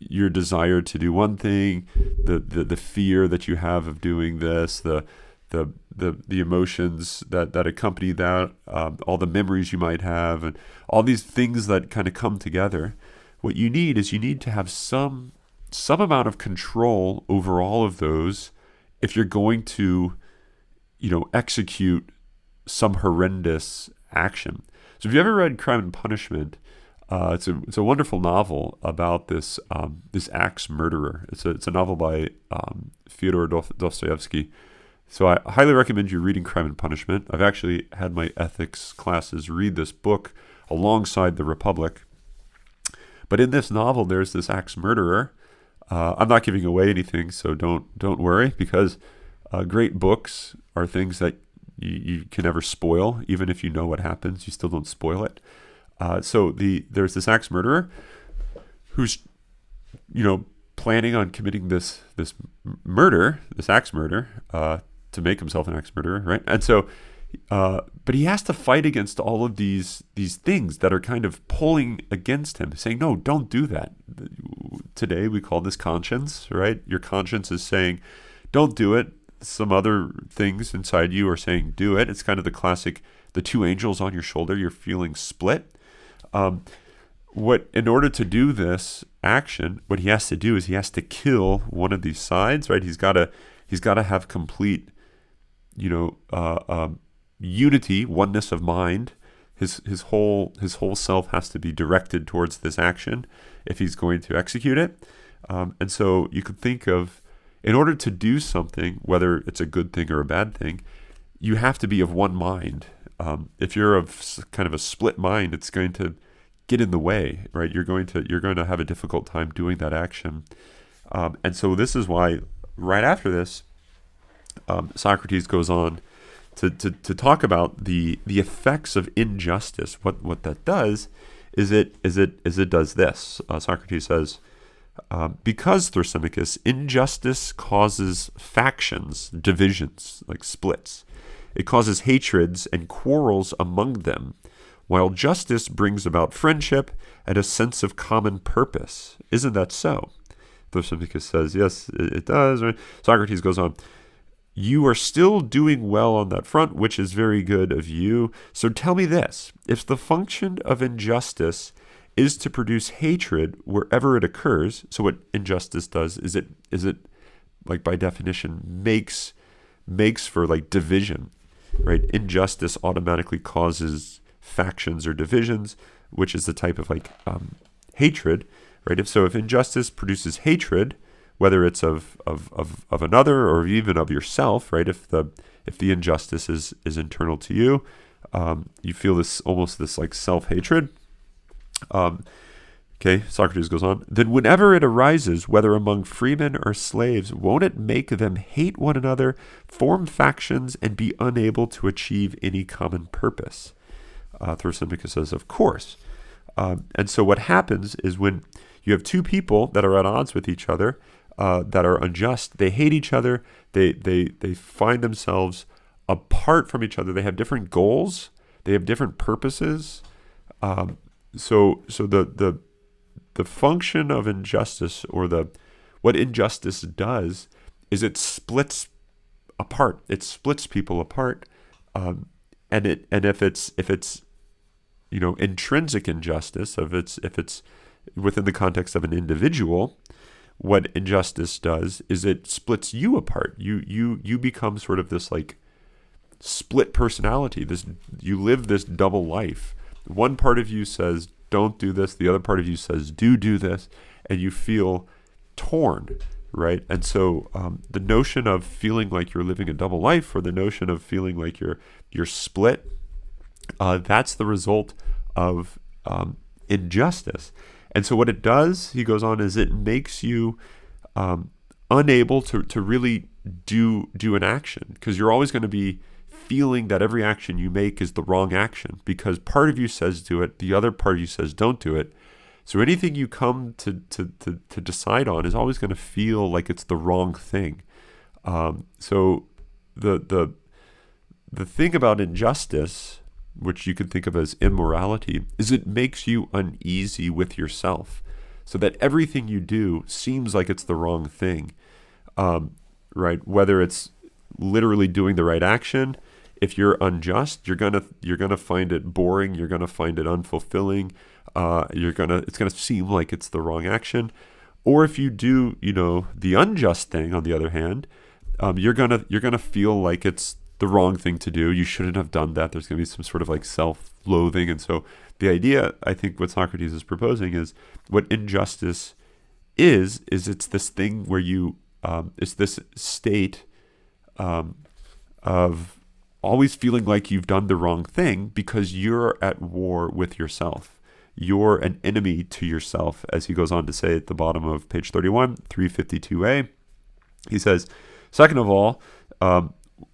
your desire to do one thing, the fear that you have of doing this, the emotions that accompany that, all the memories you might have, and all these things that kind of come together. What you need to have some amount of control over all of those if you're going to, execute some horrendous action. So if you ever read Crime and Punishment, it's a wonderful novel about this axe murderer. It's a novel by Fyodor Dostoevsky. So I highly recommend you reading Crime and Punishment. I've actually had my ethics classes read this book alongside The Republic. But in this novel, there's this axe murderer. I'm not giving away anything, so don't worry, because great books are things that you can never spoil. Even if you know what happens, you still don't spoil it. So there's this axe murderer who's, planning on committing this murder, this axe murder, to make himself an axe murderer, right? And so, but he has to fight against all of these things that are kind of pulling against him, saying, no, don't do that. Today we call this conscience, right? Your conscience is saying, don't do it. Some other things inside you are saying, do it. It's kind of the classic, the two angels on your shoulder, you're feeling split. In order to do this action, what he has to do is he has to kill one of these sides, right? He's got to have complete, unity, oneness of mind. His whole self has to be directed towards this action if he's going to execute it. And so you could think of, in order to do something, whether it's a good thing or a bad thing, you have to be of one mind. If you're of kind of a split mind, it's going to get in the way, right? You're going to have a difficult time doing that action. And so this is why right after this, Socrates goes on to talk about the effects of injustice. What that does is it does this. Socrates says, because, Thrasymachus, injustice causes factions, divisions, like splits. It causes hatreds and quarrels among them, while justice brings about friendship and a sense of common purpose. Isn't that so? Thrasymachus says, yes, it does. Right? Socrates goes on, you are still doing well on that front, which is very good of you. So tell me this, if the function of injustice is to produce hatred wherever it occurs, so what injustice does is it like by definition makes for like division, right? Injustice automatically causes factions or divisions, which is the type of like hatred, right? If injustice produces hatred, whether it's of another or even of yourself, right? If the injustice is internal to you, you feel this like self-hatred. Okay, Socrates goes on, then whenever it arises, whether among freemen or slaves, won't it make them hate one another, form factions, and be unable to achieve any common purpose? Thrasymachus says, of course. And so what happens is when you have two people that are at odds with each other, that are unjust, they hate each other, they find themselves apart from each other, they have different goals, they have different purposes. So the function of injustice, or what injustice does, is it splits apart. It splits people apart, and if it's intrinsic injustice, if it's within the context of an individual, what injustice does is it splits you apart. You become sort of this like split personality. You live this double life. One part of you says, don't do this. The other part of you says, do this. And you feel torn, right? And so the notion of feeling like you're living a double life, or the notion of feeling like you're split, that's the result of injustice. And so what it does, he goes on, is it makes you unable to really do an action, because you're always going to be feeling that every action you make is the wrong action, because part of you says do it, the other part of you says don't do it. So anything you come to decide on is always going to feel like it's the wrong thing. So the thing about injustice, which you can think of as immorality, is it makes you uneasy with yourself, so that everything you do seems like it's the wrong thing, right? Whether it's literally doing the right action. If you're unjust, you're gonna find it boring. You're gonna find it unfulfilling. It's gonna seem like it's the wrong action. Or if you do, the unjust thing, on the other hand, you're gonna feel like it's the wrong thing to do. You shouldn't have done that. There's gonna be some sort of like self-loathing. And so the idea, I think, what Socrates is proposing is what injustice is it's this thing where it's this state of always feeling like you've done the wrong thing because you're at war with yourself. You're an enemy to yourself, as he goes on to say at the bottom of page 31, 352a. He says, second of all,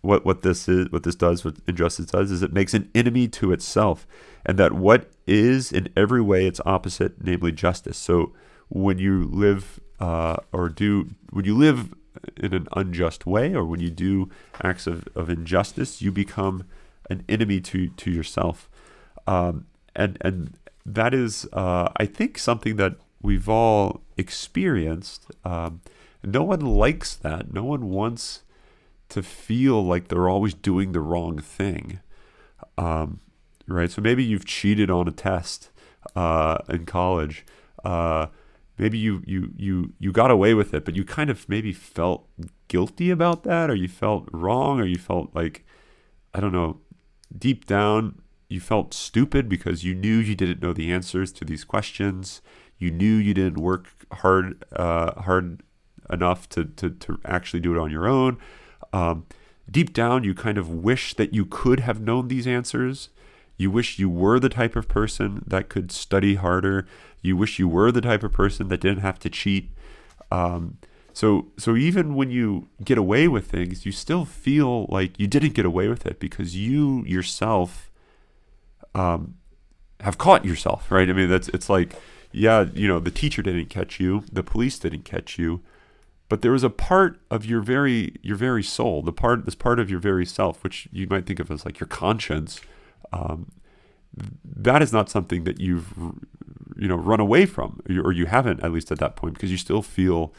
what injustice does is it makes an enemy to itself, and that what is in every way its opposite, namely justice. So when you live when you live in an unjust way, or when you do acts of injustice, you become an enemy to yourself. And that is, I think, something that we've all experienced. No one likes that. No one wants to feel like they're always doing the wrong thing. Right? So maybe you've cheated on a test in college. Maybe you got away with it, but you kind of maybe felt guilty about that, or you felt wrong, or you felt like, I don't know, deep down you felt stupid because you knew you didn't know the answers to these questions. You knew you didn't work hard enough to actually do it on your own. Deep down, you kind of wish that you could have known these answers. You wish you were the type of person that could study harder. You wish you were the type of person that didn't have to cheat. So even when you get away with things, you still feel like you didn't get away with it because you yourself have caught yourself, right? I mean, it's like, yeah, the teacher didn't catch you, the police didn't catch you, but there was a part of your very soul, this part of your very self, which you might think of as like your conscience. That is not something that you've run away from, or you haven't, at least at that point, because you still feel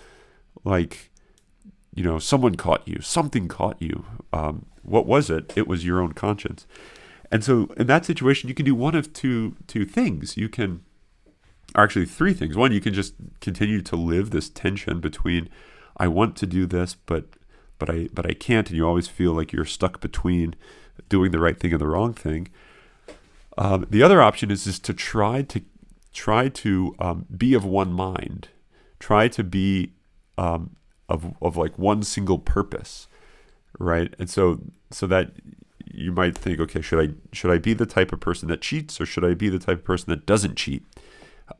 like someone caught you, something caught you. What was it? It was your own conscience. And so in that situation, you can do one of two things. You can, or actually three things. One, you can just continue to live this tension between, I want to do this, but I can't, and you always feel like you're stuck between doing the right thing and the wrong thing. The other option is to try to be of one mind, try to be of like one single purpose, right? And so that you might think, okay, should I be the type of person that cheats, or should I be the type of person that doesn't cheat?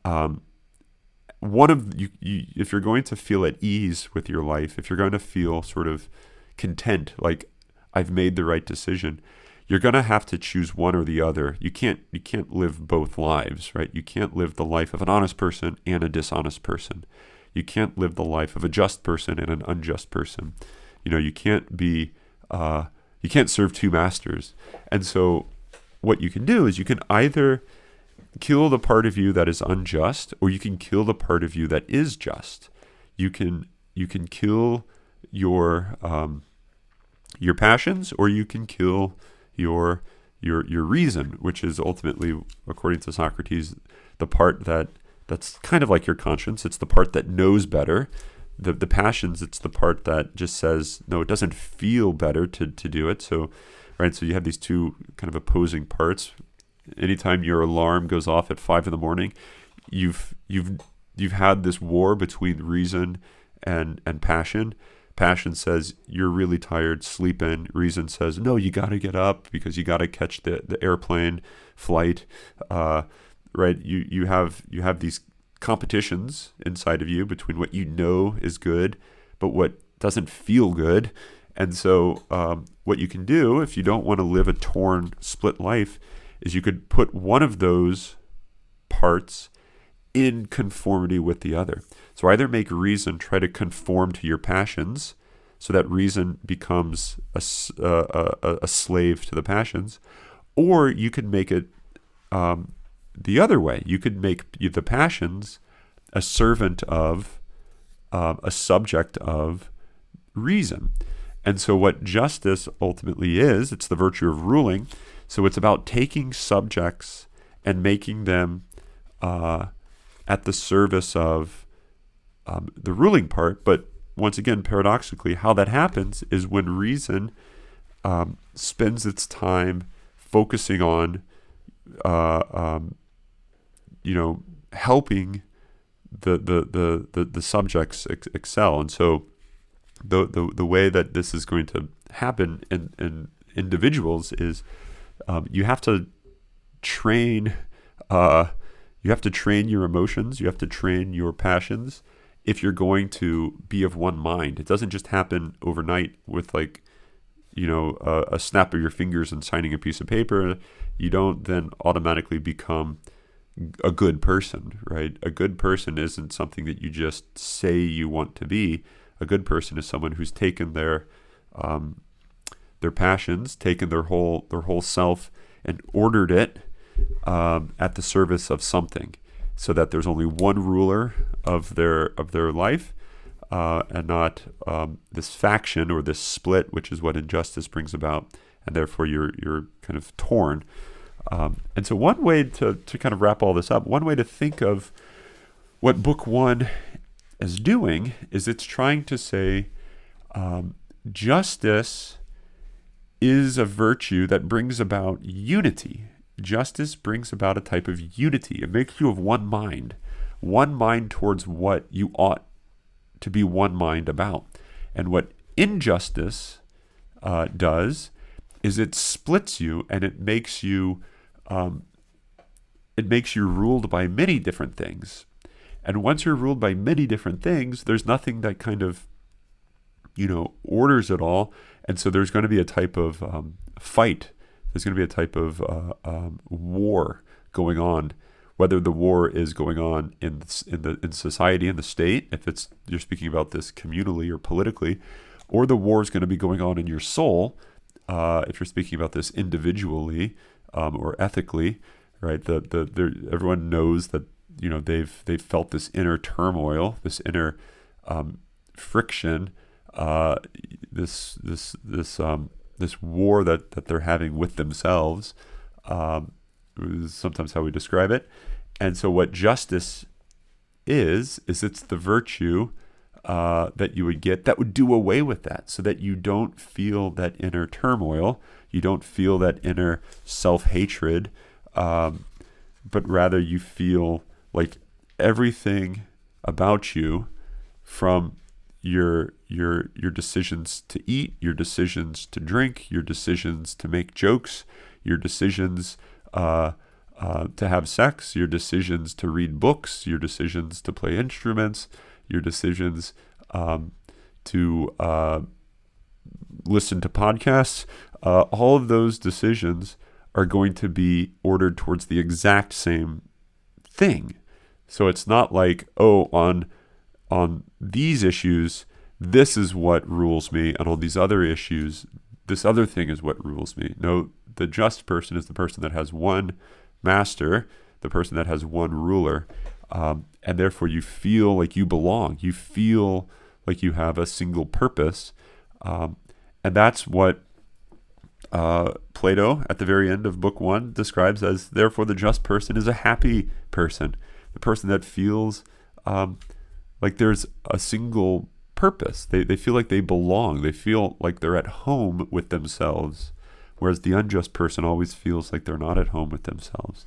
One of you, if you're going to feel at ease with your life, if you're going to feel sort of content, like I've made the right decision, you're going to have to choose one or the other. You can't live both lives, right? You can't live the life of an honest person and a dishonest person. You can't live the life of a just person and an unjust person. You can't be, you can't serve two masters. And so what you can do is you can either kill the part of you that is unjust, or you can kill the part of you that is just. You can kill your passions, or you can kill your reason, which is ultimately, according to Socrates, the part that's kind of like your conscience. It's the part that knows better. The passions, it's the part that just says, no, it doesn't feel better to do it. So, right, so you have these two kind of opposing parts. Anytime your alarm goes off at 5 a.m, you've had this war between reason and passion. Passion says, you're really tired, sleep in. Reason says, no, you got to get up because you got to catch the airplane flight. right? You have these competitions inside of you between what you know is good, but what doesn't feel good. And so what you can do if you don't want to live a torn, split life is you could put one of those parts in conformity with the other. So either make reason try to conform to your passions so that reason becomes a slave to the passions, or you could make it the other way. You could make the passions a servant of, a subject of reason. And so what justice ultimately is, it's the virtue of ruling. So it's about taking subjects and making them at the service of the ruling part. But once again, paradoxically, how that happens is when reason spends its time focusing on, helping the subjects excel. And so the way that this is going to happen in individuals is you have to train your emotions, you have to train your passions if you're going to be of one mind. It doesn't just happen overnight with a snap of your fingers and signing a piece of paper. You don't then automatically become a good person, right? A good person isn't something that you just say you want to be. A good person is someone who's taken their passions, taken their whole self, and ordered it at the service of something, so that there's only one ruler of their life, and not this faction or this split, which is what injustice brings about, and therefore you're kind of torn. And so one way to kind of wrap all this up, one way to think of what Book 1 is doing is it's trying to say justice is a virtue that brings about unity. Justice brings about a type of unity. It makes you of one mind towards what you ought to be one mind about. And what injustice does is it splits you, and it makes you ruled by many different things. And once you're ruled by many different things, there's nothing that kind of orders it all. And so there's going to be a type of fight. There's going to be a type of war going on, whether the war is going on in society, in the state, if you're speaking about this communally or politically, or the war is going to be going on in your soul, if you're speaking about this individually or ethically, right? Everyone knows that they've felt this inner turmoil, this inner friction, this war that they're having with themselves, is sometimes how we describe it. And so what justice is it's the virtue that you would get that would do away with that, so that you don't feel that inner turmoil, you don't feel that inner self-hatred, but rather you feel like everything about you, from your decisions to eat, your decisions to drink, your decisions to make jokes, your decisions to have sex, your decisions to read books, your decisions to play instruments, your decisions to listen to podcasts, all of those decisions are going to be ordered towards the exact same thing. So it's not like, on these issues, this is what rules me, and on these other issues, this other thing is what rules me. No, the just person is the person that has one master, the person that has one ruler, and therefore you feel like you belong. You feel like you have a single purpose, and that's what Plato, at the very end of Book 1, describes as, therefore the just person is a happy person, the person that feels like there's a single purpose. They feel like they belong. They feel like they're at home with themselves, whereas the unjust person always feels like they're not at home with themselves.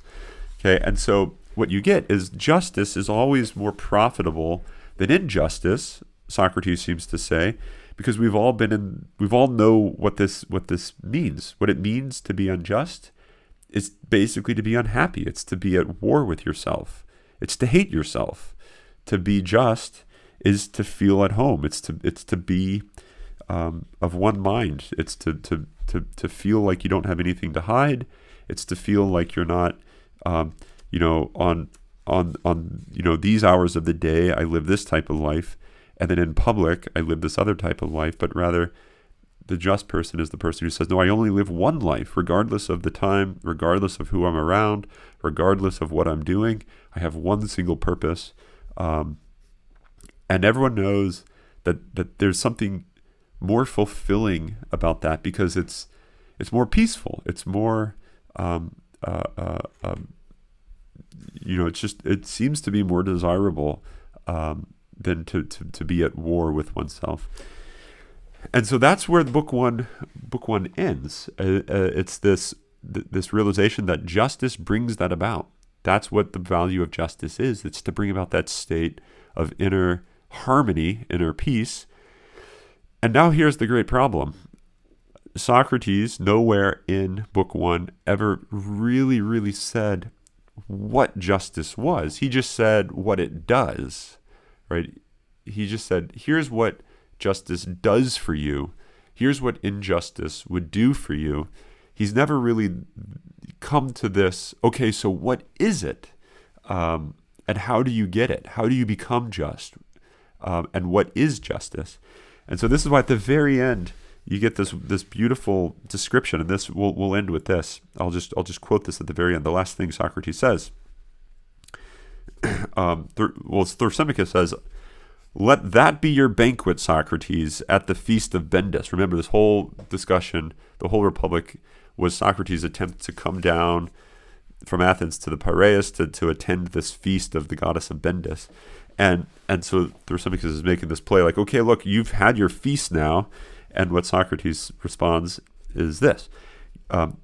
Okay, and so what you get is justice is always more profitable than injustice, Socrates seems to say, because we've all know what this means. What it means to be unjust is basically to be unhappy. It's to be at war with yourself. It's to hate yourself. To be just is to feel at home. It's to be of one mind. It's to feel like you don't have anything to hide. It's to feel like you're not, on these hours of the day I live this type of life, and then in public I live this other type of life. But rather, the just person is the person who says, no, I only live one life, regardless of the time, regardless of who I'm around, regardless of what I'm doing. I have one single purpose. And everyone knows that there's something more fulfilling about that, because it's more peaceful. It's more, it seems to be more desirable than to be at war with oneself. And so that's where book one ends. It's this realization that justice brings that about. That's what the value of justice is. It's to bring about that state of inner harmony, inner peace. And now here's the great problem. Socrates, nowhere in book one, ever really, really said what justice was. He just said what it does, right? He just said, here's what justice does for you. Here's what injustice would do for you. He's never really come to this, okay, so what is it? And how do you get it? How do you become just? And what is justice? And so this is why at the very end, you get this beautiful description, and this we'll end with this. I'll just quote this at the very end. The last thing Socrates says. Thrasymachus says, "Let that be your banquet, Socrates, at the feast of Bendis." Remember, this whole discussion, the whole Republic, was Socrates' attempt to come down from Athens to the Piraeus to attend this feast of the goddess of Bendis. And so Thrasymachus is making this play like, okay, look, you've had your feast now. And what Socrates responds is this.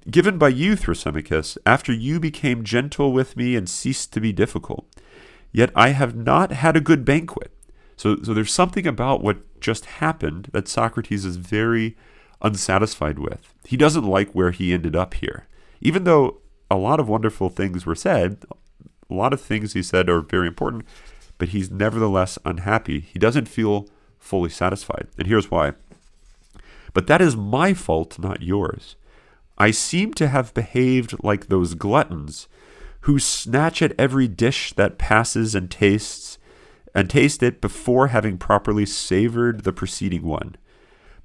"Given by you, Thrasymachus, after you became gentle with me and ceased to be difficult. Yet I have not had a good banquet." So there's something about what just happened that Socrates is very unsatisfied with. He doesn't like where he ended up here. Even though a lot of wonderful things were said, a lot of things he said are very important, but he's nevertheless unhappy. He doesn't feel fully satisfied. And here's why. "But that is my fault, not yours. I seem to have behaved like those gluttons who snatch at every dish that passes and taste it before having properly savored the preceding one,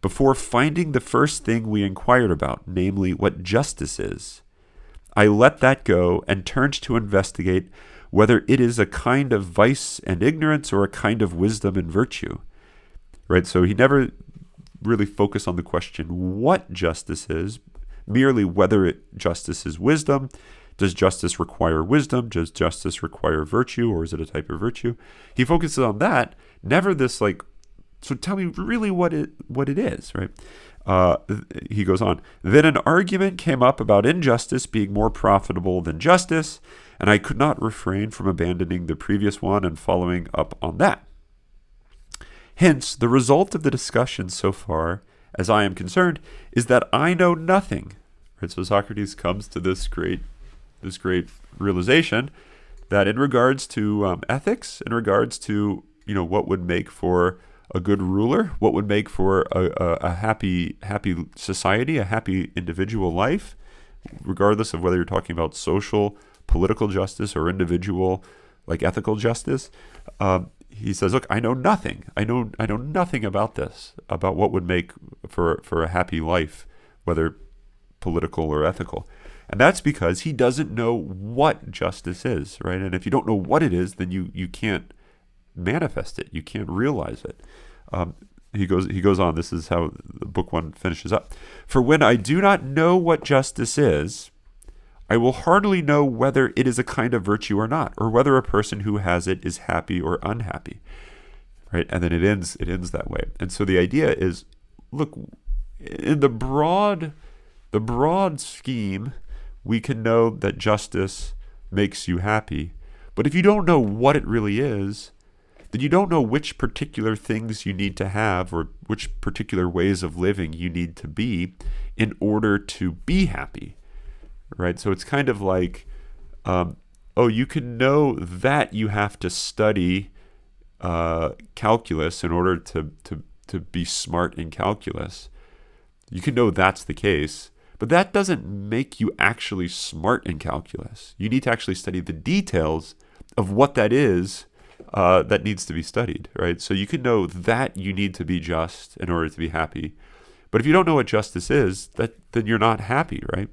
before finding the first thing we inquired about, namely what justice is. I let that go and turned to investigate whether it is a kind of vice and ignorance or a kind of wisdom and virtue." Right? So he never really focused on the question what justice is, merely whether justice is wisdom. Does justice require wisdom? Does justice require virtue, or is it a type of virtue? He focuses on that, never this like, so tell me really what it is, right? He goes on, "Then an argument came up about injustice being more profitable than justice, and I could not refrain from abandoning the previous one and following up on that. Hence, the result of the discussion so far, as I am concerned, is that I know nothing." Right? So Socrates comes to this great realization that in regards to ethics, in regards to what would make for a good ruler, what would make for a happy society, a happy individual life, regardless of whether you're talking about social, political justice, or individual, like ethical justice. He says, "Look, I know nothing. I know nothing about this, about what would make for a happy life, whether political or ethical." And that's because he doesn't know what justice is, right? And if you don't know what it is, then you can't manifest it. You can't realize it. He goes on. This is how book one finishes up. "For when I do not know what justice is, I will hardly know whether it is a kind of virtue or not, or whether a person who has it is happy or unhappy." Right? And then it ends that way. And so the idea is, look, in the broad scheme, we can know that justice makes you happy. But if you don't know what it really is, then you don't know which particular things you need to have or which particular ways of living you need to be in order to be happy. right? So it's kind of like, oh, you can know that you have to study calculus in order to be smart in calculus. You can know that's the case, but that doesn't make you actually smart in calculus. You need to actually study the details of what that is that needs to be studied, right? So you can know that you need to be just in order to be happy. But if you don't know what justice is, then you're not happy, right?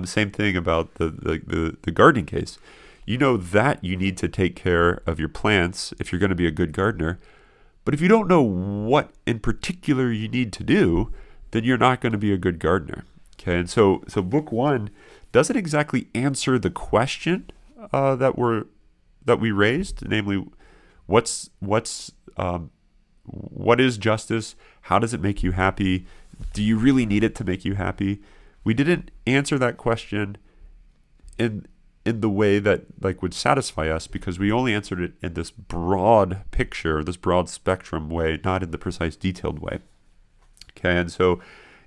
Same thing about the gardening case. You know that you need to take care of your plants if you're going to be a good gardener. But if you don't know what in particular you need to do, then you're not going to be a good gardener. Okay, and so book one doesn't exactly answer the question that we raised, namely, what is justice? How does it make you happy? Do you really need it to make you happy? We didn't answer that question in the way that would satisfy us, because we only answered it in this broad picture, this broad spectrum way, not in the precise detailed way. Okay, and so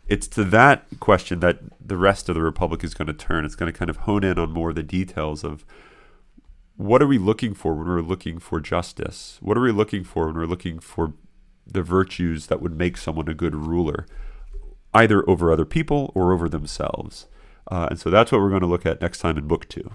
it's to that question that the rest of the Republic is going to turn. It's going to kind of hone in on more of the details of what are we looking for when we're looking for justice? What are we looking for when we're looking for the virtues that would make someone a good ruler, either over other people or over themselves? And so that's what we're going to look at next time in Book 2.